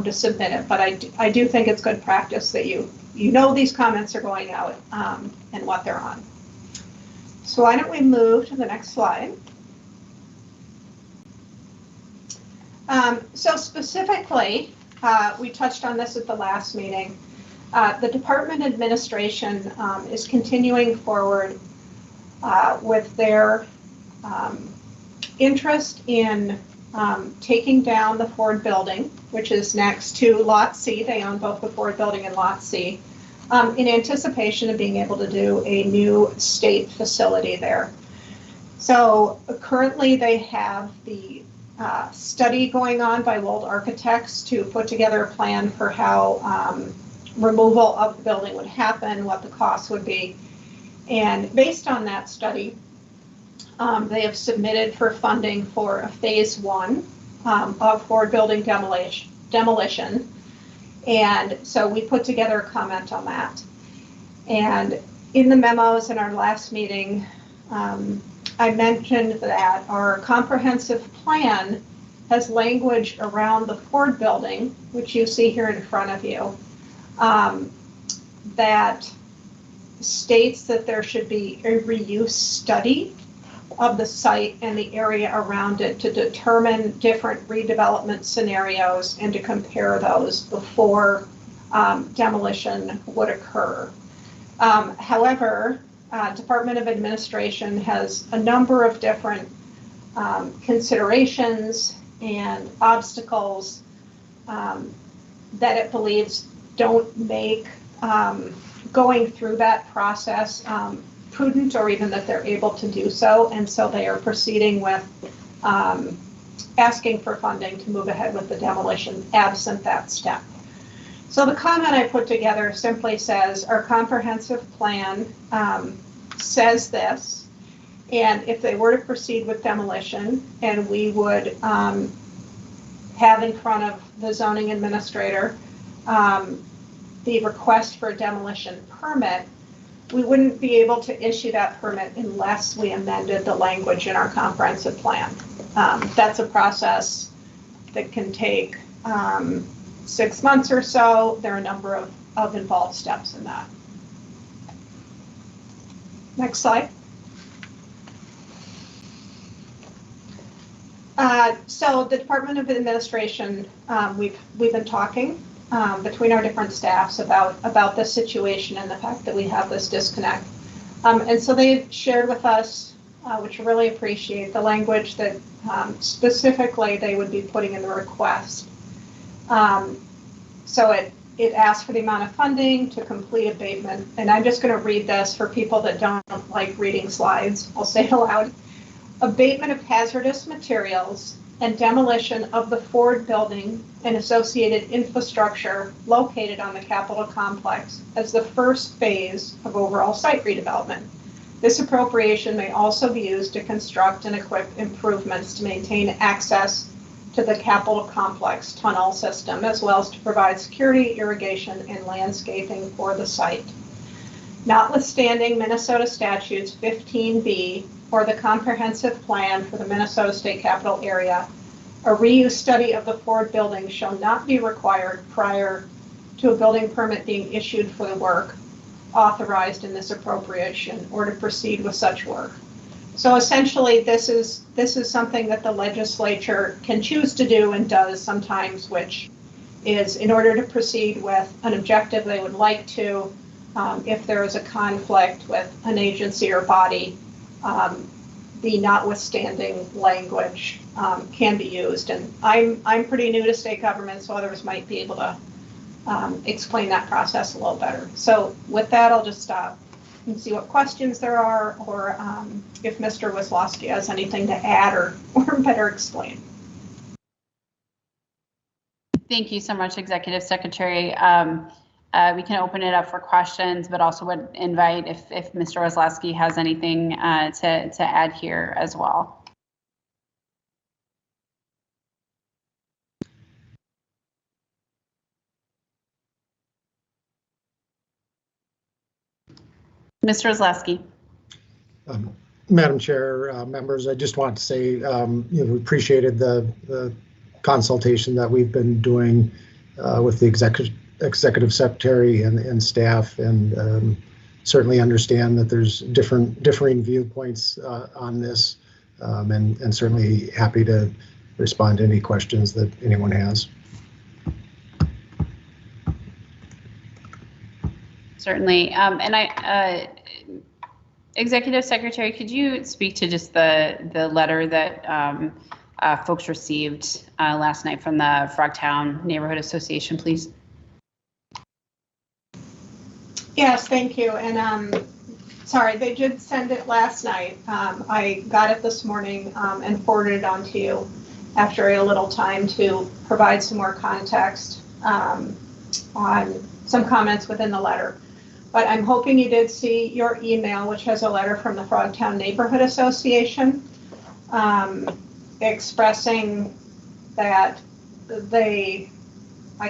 to submit it, but I do think it's good practice that you know these comments are going out and what they're on. So why don't we move to the next slide? So specifically, we touched on this at the last meeting. The department administration is continuing forward with their interest in taking down the Ford building, which is next to Lot C. They own both the Ford building and Lot C, in anticipation of being able to do a new state facility there. So currently they have the study going on by Wold Architects to put together a plan for how removal of the building would happen, what the costs would be. And based on that study, they have submitted for funding for a phase 1 of Ford building demolition. And so we put together a comment on that. And in the memos in our last meeting, I mentioned that our comprehensive plan has language around the Ford building, which you see here in front of you, that states that there should be a reuse study of the site and the area around it to determine different redevelopment scenarios and to compare those before demolition would occur. However, Department of Administration has a number of different considerations and obstacles that it believes don't make going through that process prudent, or even that they're able to do so. And so they are proceeding with asking for funding to move ahead with the demolition absent that step. So the comment I put together simply says our comprehensive plan says this, and if they were to proceed with demolition, and we would have in front of the zoning administrator the request for a demolition permit, we wouldn't be able to issue that permit unless we amended the language in our comprehensive plan. That's a process that can take 6 months or so. There are a number of involved steps in that. Next slide. So the Department of Administration, we've been talking between our different staffs about this situation and the fact that we have this disconnect. And so they've shared with us, which I really appreciate, the language that specifically they would be putting in the request. So it asks for the amount of funding to complete abatement. And I'm just going to read this for people that don't like reading slides. I'll say it aloud. Abatement of hazardous materials and demolition of the Ford building and associated infrastructure located on the Capitol complex as the first phase of overall site redevelopment. This appropriation may also be used to construct and equip improvements to maintain access to the Capitol complex tunnel system, as well as to provide security, irrigation, and landscaping for the site. Notwithstanding Minnesota statutes 15B or the comprehensive plan for the Minnesota State Capital Area, a reuse study of the Ford building shall not be required prior to a building permit being issued for the work authorized in this appropriation or to proceed with such work. So essentially, this is something that the legislature can choose to do and does sometimes, which is in order to proceed with an objective they would like to, if there is a conflict with an agency or body, the notwithstanding language can be used. And I'm pretty new to state government, so others might be able to explain that process a little better. So with that, I'll just stop and see what questions there are, or if Mr. Wisłowski has anything to add or better explain. Thank you so much, Executive Secretary. We can open it up for questions, but also would invite if Mr. Wisłowski has anything to add here as well. Mr. Wisłowski. Madam Chair, members, I just want to say we appreciated the consultation that we've been doing with the executive secretary and staff, and certainly understand that there's differing viewpoints on this, and certainly happy to respond to any questions that anyone has. Certainly, and Executive Secretary, could you speak to just the letter that folks received last night from the Frogtown Neighborhood Association, please? Yes, thank you. And sorry, they did send it last night. I got it this morning and forwarded it on to you after a little time to provide some more context on some comments within the letter. But I'm hoping you did see your email, which has a letter from the Frogtown Neighborhood Association expressing that I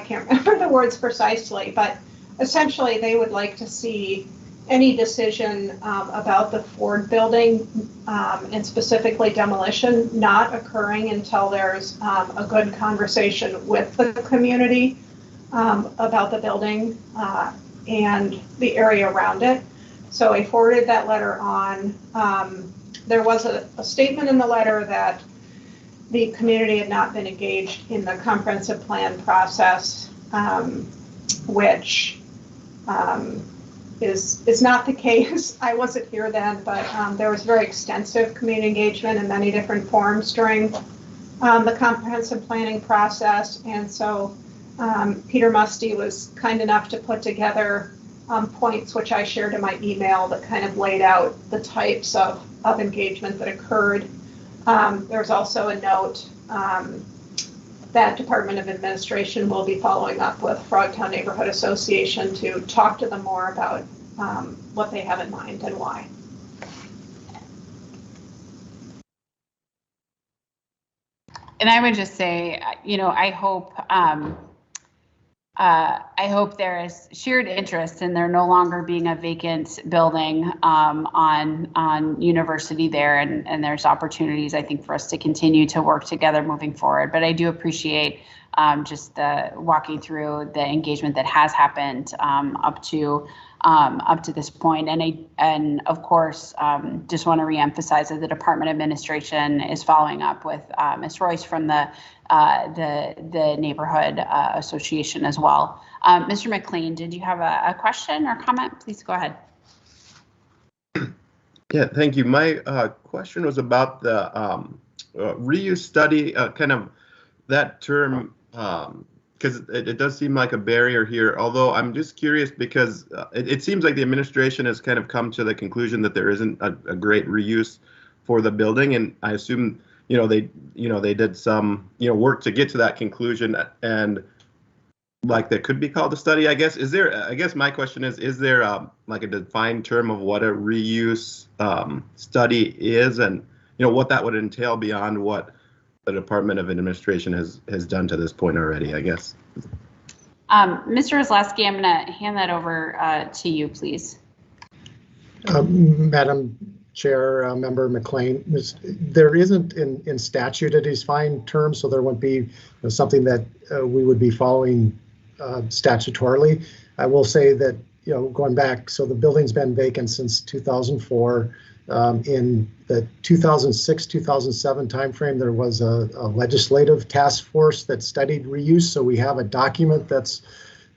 can't remember the words precisely, but essentially they would like to see any decision about the Ford building and specifically demolition not occurring until there's a good conversation with the community about the building and the area around it. So I forwarded that letter on. There was a statement in the letter that the community had not been engaged in the comprehensive plan process, which is not the case. I wasn't here then, but there was very extensive community engagement in many different forms during the comprehensive planning process. And so Peter Musty was kind enough to put together points, which I shared in my email, that kind of laid out the types of engagement that occurred. There's also a note that Department of Administration will be following up with Frogtown Neighborhood Association to talk to them more about what they have in mind and why. And I would just say, you know, I hope there is shared interest in there no longer being a vacant building on University there, and there's opportunities, I think, for us to continue to work together moving forward. But I do appreciate just the walking through the engagement that has happened up to this point. And of course, just want to reemphasize that the Department of Administration is following up with Ms. Royce from the Neighborhood Association as well. Mr. McLean, did you have a question or comment? Please go ahead. Yeah, thank you. My question was about the reuse study, kind of that term, because it does seem like a barrier here, although I'm just curious because it seems like the administration has kind of come to the conclusion that there isn't a great reuse for the building, and I assume they did some work to get to that conclusion, and like that could be called a study, I guess. I guess my question is there like a defined term of what a reuse study is, and what that would entail beyond what the Department of Administration has done to this point already, I guess. Mr. Ozlowski, I'm going to hand that over to you, please. Madam Chair, Member McLean, there isn't in statute a defined term, so there won't be something that we would be following statutorily. I will say that, going back, so the building's been vacant since 2004. In the 2006-2007 timeframe, there was a legislative task force that studied reuse. So we have a document that's,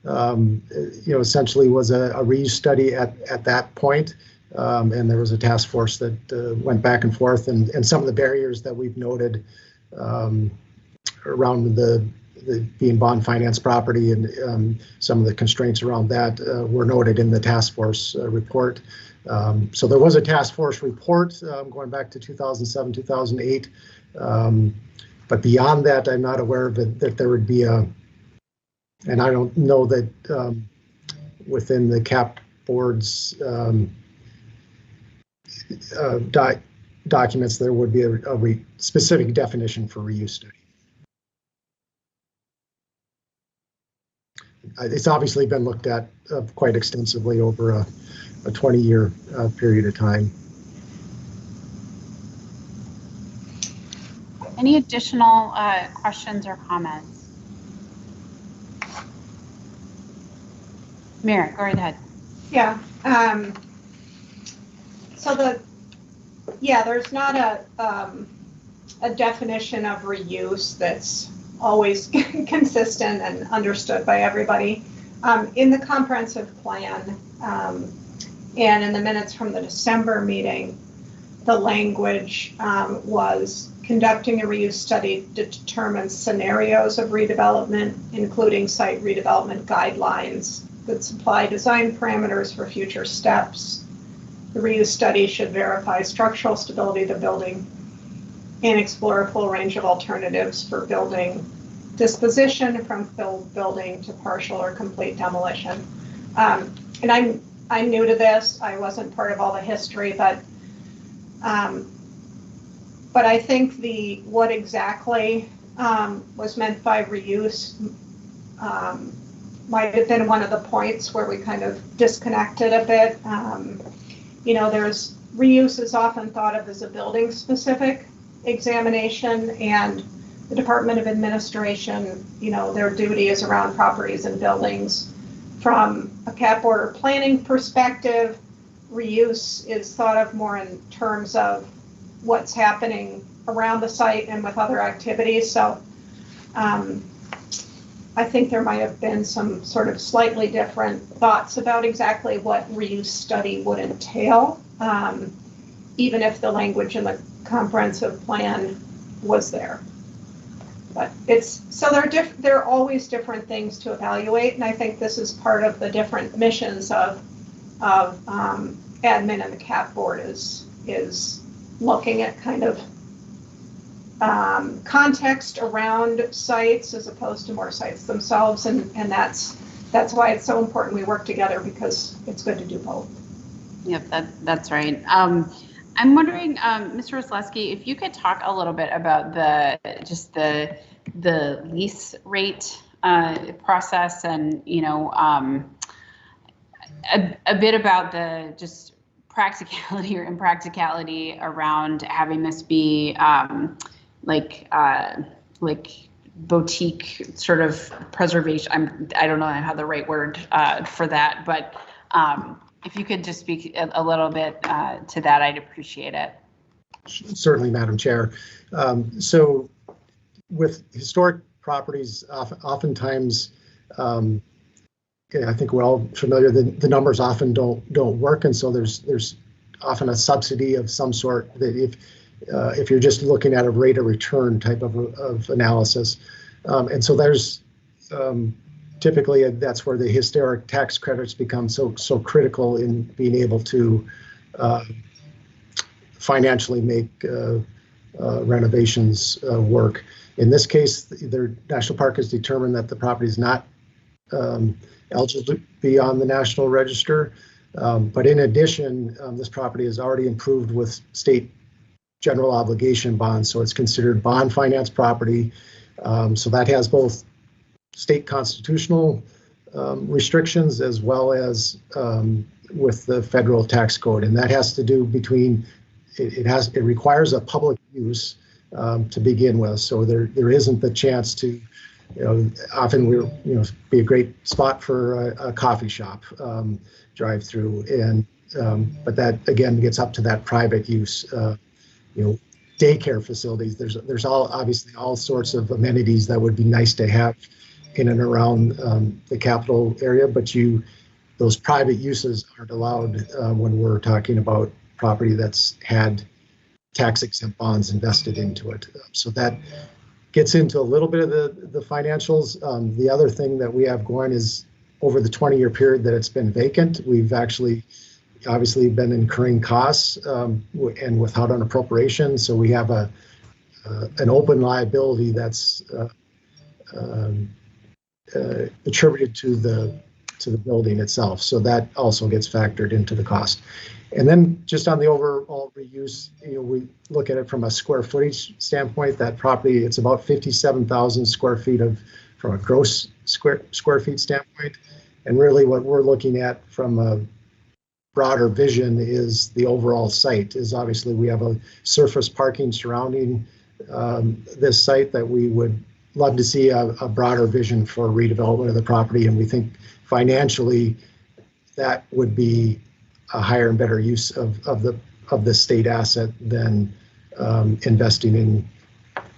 essentially was a reuse study at that point. And there was a task force that went back and forth, and some of the barriers that we've noted around the being bond finance property and some of the constraints around that were noted in the task force report. So there was a task force report going back to 2007, 2008. But beyond that, I'm not aware of it, that there would be and I don't know that within the CAP board's documents, there would be a specific definition for reuse study. It's obviously been looked at quite extensively over a 20-year period of time. Any additional questions or comments? Mira, go right ahead. Yeah. There's not a definition of reuse that's always consistent and understood by everybody. In the comprehensive plan and in the minutes from the December meeting, the language was conducting a reuse study to determine scenarios of redevelopment, including site redevelopment guidelines that supply design parameters for future steps. The reuse study should verify structural stability of the building and explore a full range of alternatives for building disposition, from filled building to partial or complete demolition. And I'm new to this. I wasn't part of all the history, but I think what exactly was meant by reuse might have been one of the points where we kind of disconnected a bit. There's reuse is often thought of as a building specific examination, and the Department of Administration, their duty is around properties and buildings. From a CAP board or planning perspective, reuse is thought of more in terms of what's happening around the site and with other activities. So I think there might have been some sort of slightly different thoughts about exactly what reuse study would entail, even if the language in the comprehensive plan was there. But there are always different things to evaluate, and I think this is part of the different missions of admin and the CAP board is looking at kind of context around sites as opposed to more sites themselves, and that's why it's so important we work together, because it's good to do both. Yep, that's right. I'm wondering, Mr. Roslewski, if you could talk a little bit about the lease rate process, and a bit about the just practicality or impracticality around having this be like boutique sort of preservation. I don't know how the right word for that, but if you could just speak a little bit to that, I'd appreciate it. Certainly, Madam Chair. So with historic properties, oftentimes, I think we're all familiar, the numbers often don't work, and so there's often a subsidy of some sort that if you're just looking at a rate of return type of analysis. And so there's typically that's where the historic tax credits become so critical in being able to financially make renovations work. In this case, the National Park has determined that the property is not eligible to be on the National Register. But in addition, this property is already improved with state general obligation bonds, so it's considered bond finance property. So that has both state constitutional restrictions as well as with the federal tax code, and that has to do between it requires a public use to begin with. So there isn't the chance to, often we're be a great spot for a coffee shop drive through, and but that again gets up to that private use. Daycare facilities. There's obviously all sorts of amenities that would be nice to have in and around the capital area, but those private uses aren't allowed when we're talking about property that's had tax exempt bonds invested into it. So that gets into a little bit of the financials. The other thing that we have going is over the 20-year period that it's been vacant, we've actually obviously been incurring costs and without an appropriation. So we have an open liability that's attributed to the building itself. So that also gets factored into the cost. And then just on the overall reuse, we look at it from a square footage standpoint. That property, it's about 57,000 square feet from a gross square feet standpoint. And really what we're looking at from a broader vision is the overall site. Is obviously we have a surface parking surrounding this site that we would love to see a broader vision for redevelopment of the property, and we think financially that would be a higher and better use of the state asset than investing in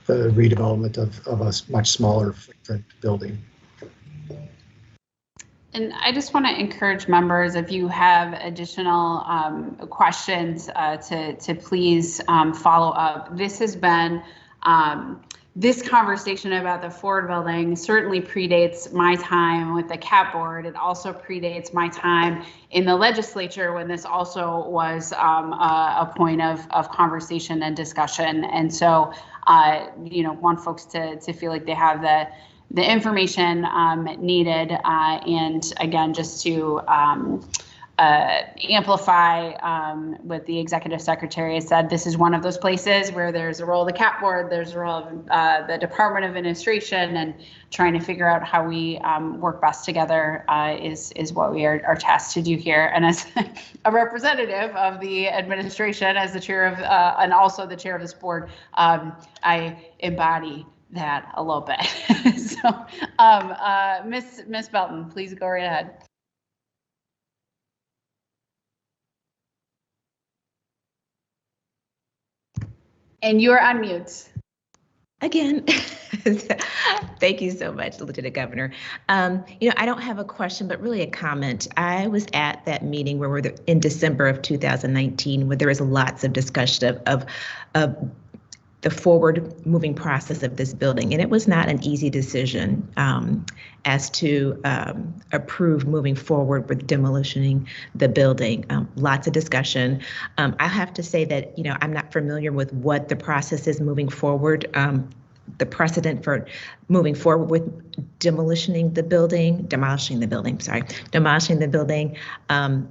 the redevelopment of a much smaller footprint building. And I just want to encourage members, if you have additional questions, to please follow up. This has been, this conversation about the Ford building certainly predates my time with the CAAPB board. It also predates my time in the legislature when this also was a point of conversation and discussion. And so, want folks to feel like they have the information needed, and again, just to amplify what the executive secretary has said, this is one of those places where there's a role of the CAAPB board, there's a role of the Department of Administration, and trying to figure out how we work best together is what we are tasked to do here. And as a representative of the administration, as the chair of and also the chair of this board, I embody that a little bit. So, Miss Belton, please go right ahead. And you're on mute. Again, thank you so much, Lieutenant Governor. I don't have a question, but really a comment. I was at that meeting where we're in December of 2019, where there was lots of discussion of the forward moving process of this building. And it was not an easy decision as to approve moving forward with demolishing the building. Lots of discussion. I have to say that, I'm not familiar with what the process is moving forward. The precedent for moving forward with demolishing the building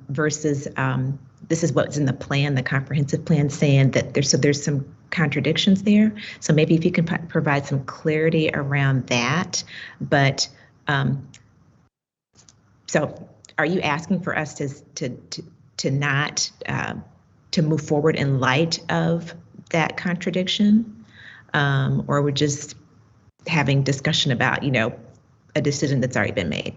versus this is what's in the plan, the comprehensive plan, saying that there's some contradictions there. So maybe if you can provide some clarity around that. But so are you asking for us to not to move forward in light of that contradiction? Or we're just having discussion about, a decision that's already been made?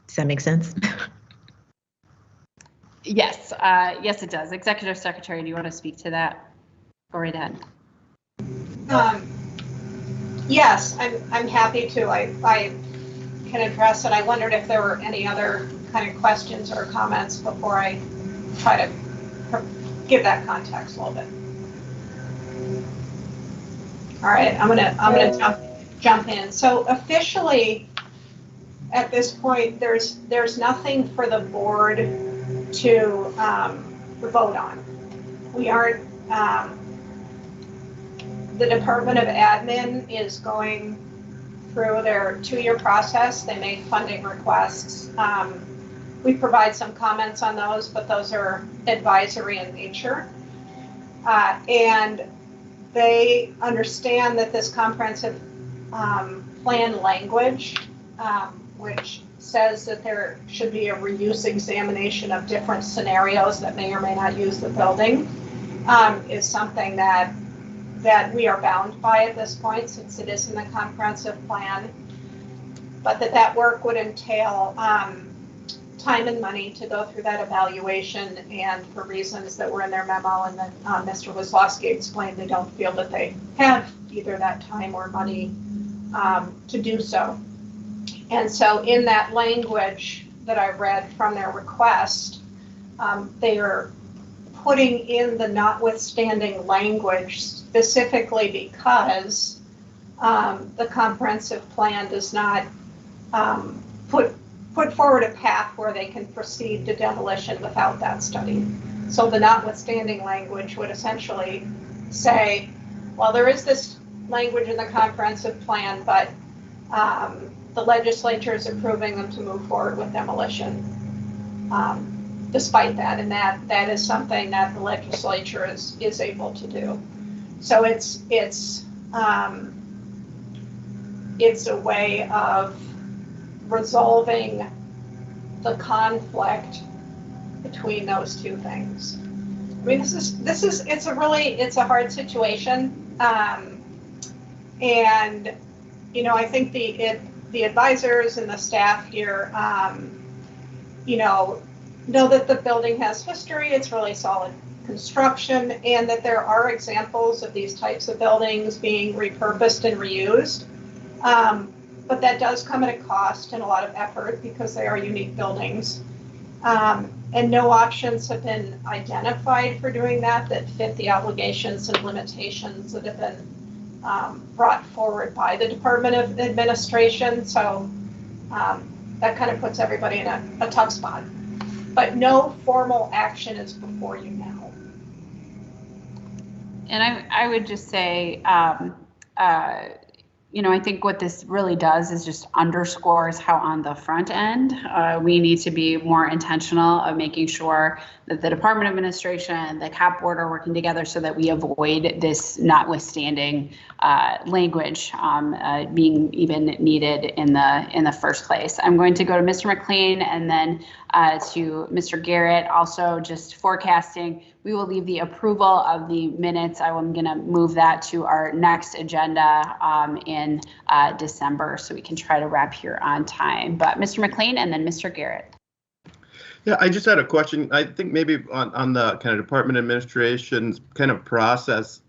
Does that make sense? Yes, yes, it does. Executive Secretary, do you want to speak to that? Go right ahead. Yes, I'm happy to. I can address it. I wondered if there were any other kind of questions or comments before I try to give that context a little bit. All right, I'm gonna jump in. So officially, at this point, there's nothing for the board to vote on. We aren't. The Department of Admin is going through their 2-year process. They make funding requests. We provide some comments on those, but those are advisory in nature. And they understand that this comprehensive plan language, which says that there should be a reuse examination of different scenarios that may or may not use the building, is something that we are bound by at this point, since it is in the comprehensive plan, but that work would entail time and money to go through that evaluation, and for reasons that were in their memo and that Mr. Wisłowski explained, they don't feel that they have either that time or money to do so. And so in that language that I read from their request, they are putting in the notwithstanding language specifically because the comprehensive plan does not put forward a path where they can proceed to demolition without that study. So the notwithstanding language would essentially say, well, there is this language in the comprehensive plan, but the legislature is approving them to move forward with demolition despite that, and that is something that the legislature is able to do. So it's a way of resolving the conflict between those two things. I mean, it's a hard situation, and I think the advisors and the staff here, know that the building has history. It's really solid construction, and that there are examples of these types of buildings being repurposed and reused. But that does come at a cost and a lot of effort because they are unique buildings. And no options have been identified for doing that fit the obligations and limitations that have been brought forward by the Department of Administration. So that kind of puts everybody in a tough spot. But no formal action is before you now. And I would just say, I think what this really does is just underscores how on the front end, we need to be more intentional of making sure that the Department of Administration, the CAP board are working together so that we avoid this notwithstanding language being even needed in the first place. I'm going to go to Mr. McLean and then to Mr. Garrett. Also, just forecasting, we will leave the approval of the minutes. I'm going to move that to our next agenda in December, so we can try to wrap here on time. But Mr. McLean and then Mr. Garrett. Yeah, I just had a question. I think maybe on the kind of Department Administration's kind of process,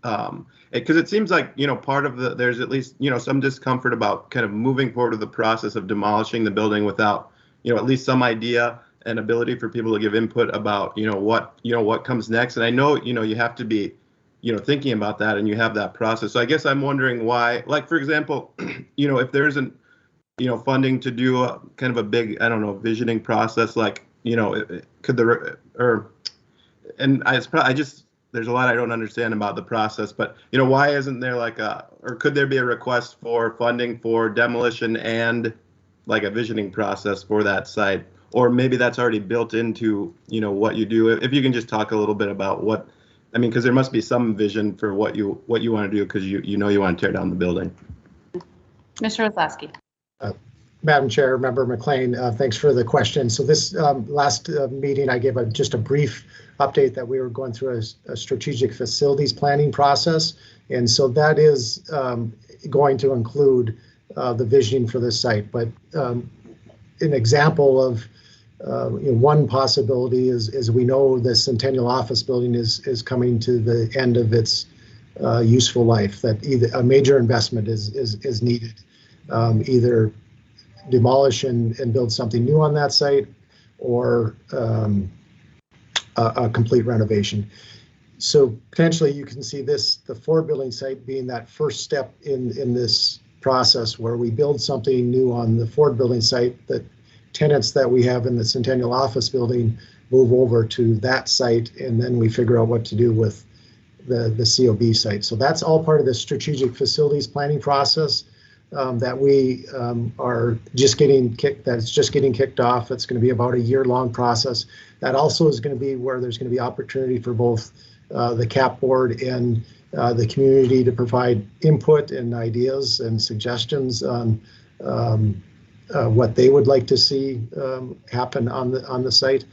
because it seems like, part of there's at least, some discomfort about kind of moving forward with the process of demolishing the building without, at least some idea an ability for people to give input about, what comes next. And I know, you have to be, thinking about that, and you have that process. So I guess I'm wondering why, like, for example, if there isn't, funding to do a kind of a big, I don't know, visioning process, like, could there's a lot I don't understand about the process, but, why isn't there or could there be a request for funding for demolition and like a visioning process for that site? Or maybe that's already built into, what you do. If you can just talk a little bit about because there must be some vision for what you want to do, because you want to tear down the building. Mr. Roslowski. Madam Chair, Member McLean, thanks for the question. So this last meeting, I gave just a brief update that we were going through a strategic facilities planning process. And so that is going to include the visioning for this site. But an example of one possibility is we know the Centennial Office Building is coming to the end of its useful life, that either a major investment is needed, either demolish and build something new on that site, or a complete renovation. So potentially you can see the Ford building site being that first step in this process, where we build something new on the Ford building site. That tenants that we have in the Centennial Office Building move over to that site, and then we figure out what to do with the COB site. So that's all part of the strategic facilities planning process that we are just getting kicked off. It's going to be about a year-long process. That also is going to be where there's going to be opportunity for both the CAP board and the community to provide input and ideas and suggestions on what they would like to see happen on the site.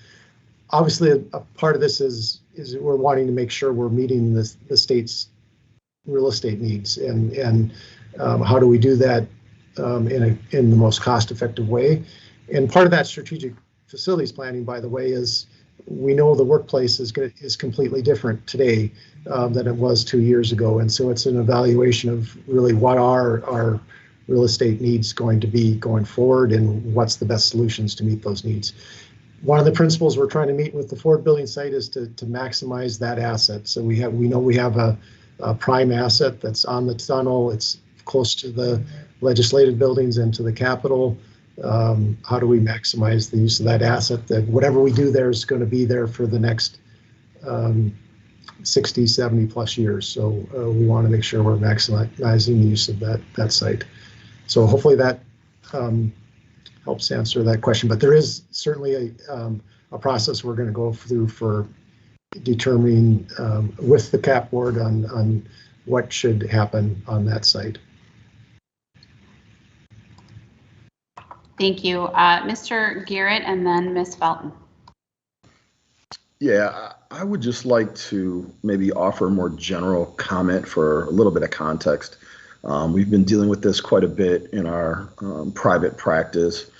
Obviously, a part of this is we're wanting to make sure we're meeting the state's real estate needs, and how do we do that in the most cost-effective way? And part of that strategic facilities planning, by the way, is we know the workplace is completely different today than it was 2 years ago, and so it's an evaluation of really what are our real estate needs going to be going forward, and what's the best solutions to meet those needs. One of the principles we're trying to meet with the Ford building site is to maximize that asset. So we know we have a prime asset that's on the tunnel. It's close to the legislative buildings and to the Capitol. How do we maximize the use of that asset? That whatever we do there is going to be there for the next 60, 70 plus years. So we want to make sure we're maximizing the use of that site. So hopefully that helps answer that question. But there is certainly a process we're going to go through for determining with the CAP board on what should happen on that site. Thank you. Mr. Garrett, and then Ms. Felton. Yeah, I would just like to maybe offer a more general comment for a little bit of context. We've been dealing with this quite a bit in our private practice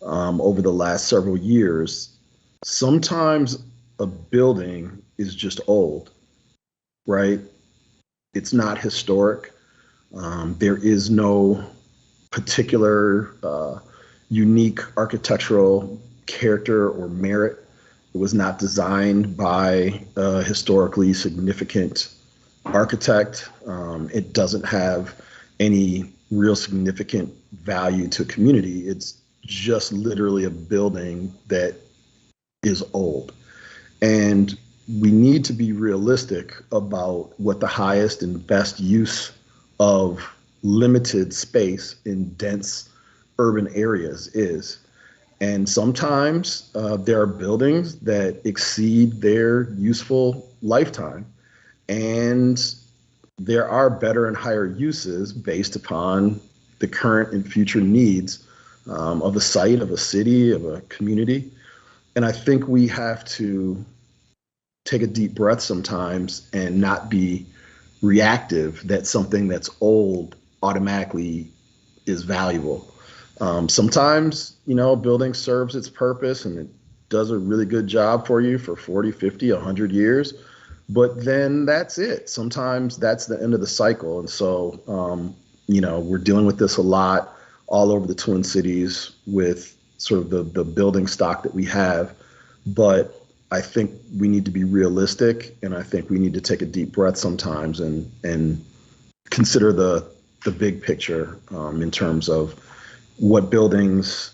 over the last several years. Sometimes a building is just old, right? It's not historic. There is no particular unique architectural character or merit. It was not designed by a historically significant architect. It doesn't have any real significant value to community. It's just literally a building that is old. And we need to be realistic about what the highest and best use of limited space in dense urban areas is. And sometimes there are buildings that exceed their useful lifetime, and there are better and higher uses based upon the current and future needs of a site, of a city, of a community. And I think we have to take a deep breath sometimes and not be reactive that something that's old automatically is valuable. Sometimes, a building serves its purpose and it does a really good job for you for 40, 50, 100 years, but then that's it. Sometimes that's the end of the cycle. And so, we're dealing with this a lot all over the Twin Cities with sort of the building stock that we have. But I think we need to be realistic, and I think we need to take a deep breath sometimes and consider the big picture in terms of what buildings,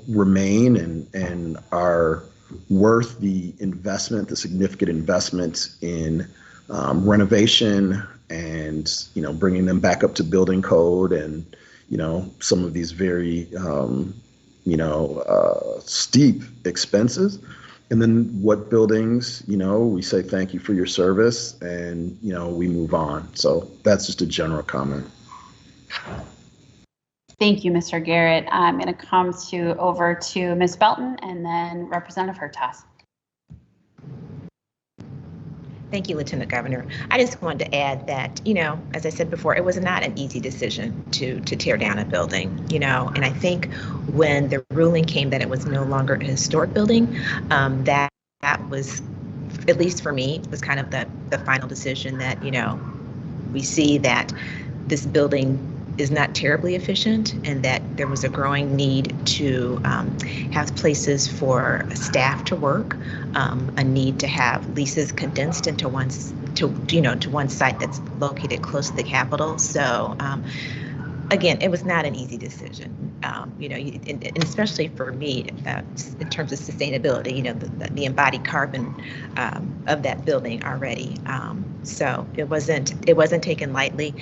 remain and are worth the investment, the significant investment in renovation and, bringing them back up to building code and, some of these very, steep expenses. And then what buildings, we say thank you for your service and, we move on. So that's just a general comment. Thank you, Mr. Garrett. I'm going to come over to Ms. Belton and then Representative Hertaus. Thank you, Lieutenant Governor. I just wanted to add that, as I said before, it was not an easy decision to tear down a building, and I think when the ruling came that it was no longer a historic building, that was, at least for me, was kind of the final decision that, we see that this building is not terribly efficient and that there was a growing need to have places for staff to work, a need to have leases condensed into one site that's located close to the Capitol. So again, it was not an easy decision, and especially for me in terms of sustainability, the embodied carbon of that building already. So it wasn't taken lightly.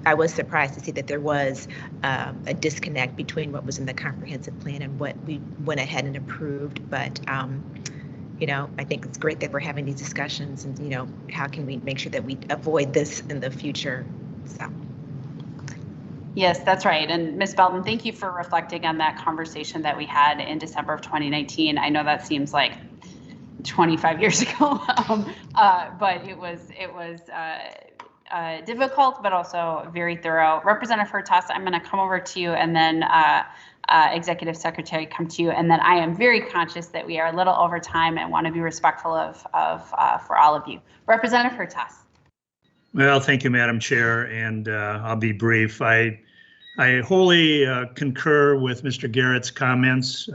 I was surprised to see that there was a disconnect between what was in the comprehensive plan and what we went ahead and approved. But, I think it's great that we're having these discussions and, how can we make sure that we avoid this in the future? So. Yes, that's right. And Ms. Belton, thank you for reflecting on that conversation that we had in December of 2019. I know that seems like 25 years ago, but it was difficult, but also very thorough. Representative Hertaus, I'm going to come over to you, and then Executive Secretary come to you, and then I am very conscious that we are a little over time and want to be respectful of for all of you. Representative Hertaus. Well, thank you, Madam Chair, and I'll be brief. I wholly concur with Mr. Garrett's comments.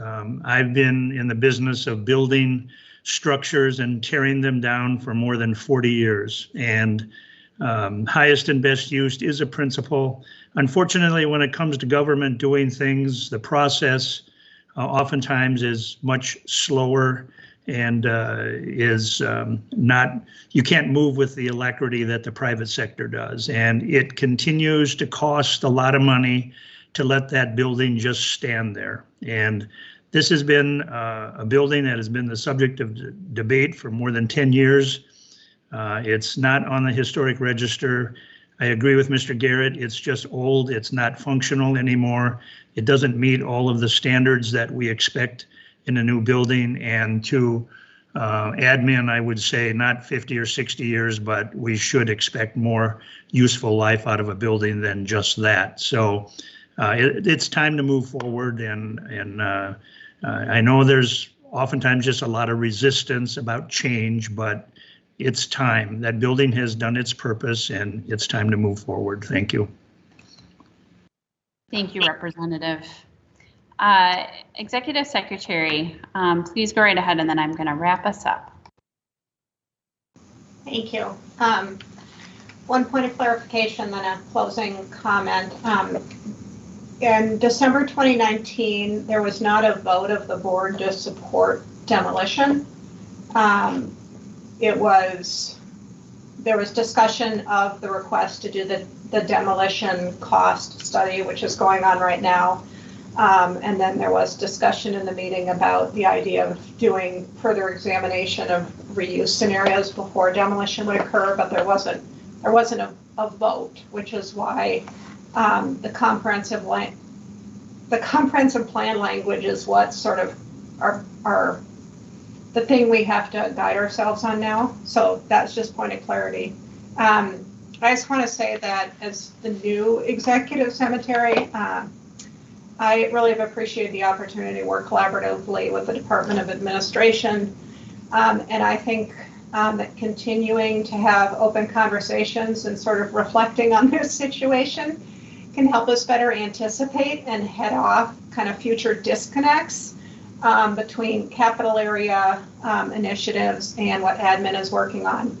I've been in the business of building structures and tearing them down for more than 40 years, and highest and best use is a principle. Unfortunately, when it comes to government doing things, the process oftentimes is much slower and is not, you can't move with the alacrity that the private sector does. And it continues to cost a lot of money to let that building just stand there. And this has been a building that has been the subject of debate for more than 10 years. It's not on the historic register. I agree with Mr. Garrett. It's just old. It's not functional anymore. It doesn't meet all of the standards that we expect in a new building. And to admin, I would say not 50 or 60 years, but we should expect more useful life out of a building than just that. So it's time to move forward. And I know there's oftentimes just a lot of resistance about change, but it's time. That building has done its purpose and it's time to move forward. Thank you. Thank you, Representative. Executive Secretary, please go right ahead, and then I'm going to wrap us up. Thank you. One point of clarification, then a closing comment. In December 2019, there was not a vote of the board to support demolition. There was discussion of the request to do the demolition cost study, which is going on right now. And then there was discussion in the meeting about the idea of doing further examination of reuse scenarios before demolition would occur, but there wasn't a vote, which is why the comprehensive plan language is what sort of our the thing we have to guide ourselves on now. So that's just point of clarity. I just want to say that as the new executive secretary, I really have appreciated the opportunity to work collaboratively with the Department of Administration. And I think that continuing to have open conversations and sort of reflecting on this situation can help us better anticipate and head off kind of future disconnects between capital area initiatives and what admin is working on.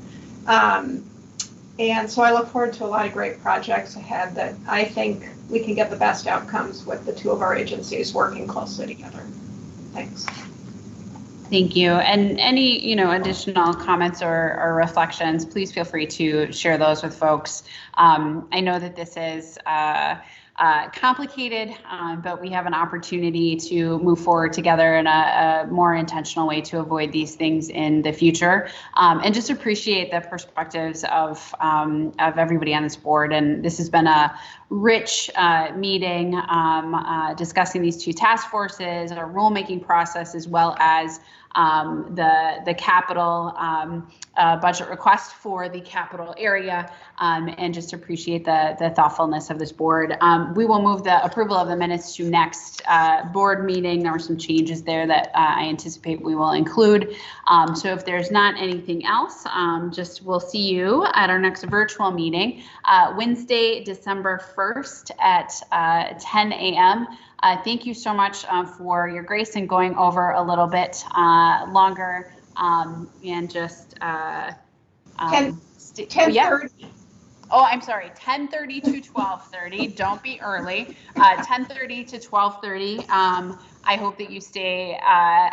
And so I look forward to a lot of great projects ahead that I think we can get the best outcomes with the two of our agencies working closely together. Thanks. Thank you. And any, additional comments or reflections, please feel free to share those with folks. I know that this is complicated, but we have an opportunity to move forward together in a more intentional way to avoid these things in the future, and just appreciate the perspectives of everybody on this board. And this has been a rich meeting discussing these two task forces, our rulemaking process, as well as the capital budget request for the capital area, and just appreciate the thoughtfulness of this board. We will move the approval of the minutes to next board meeting. There were some changes there that I anticipate we will include. So if there's not anything else, we'll see you at our next virtual meeting, Wednesday, December 1st at 10 a.m. Thank you so much for your grace in going over a little bit longer, and just 10:30. Yeah. Oh, I'm sorry, 10:30 to 12:30. Don't be early. 10:30 to 12:30. I hope that you stay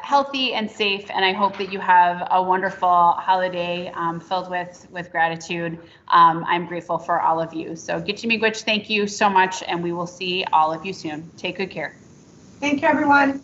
healthy and safe, and I hope that you have a wonderful holiday filled with gratitude. I'm grateful for all of you. So Gichimigwich, thank you so much, and we will see all of you soon. Take good care. Thank you, everyone.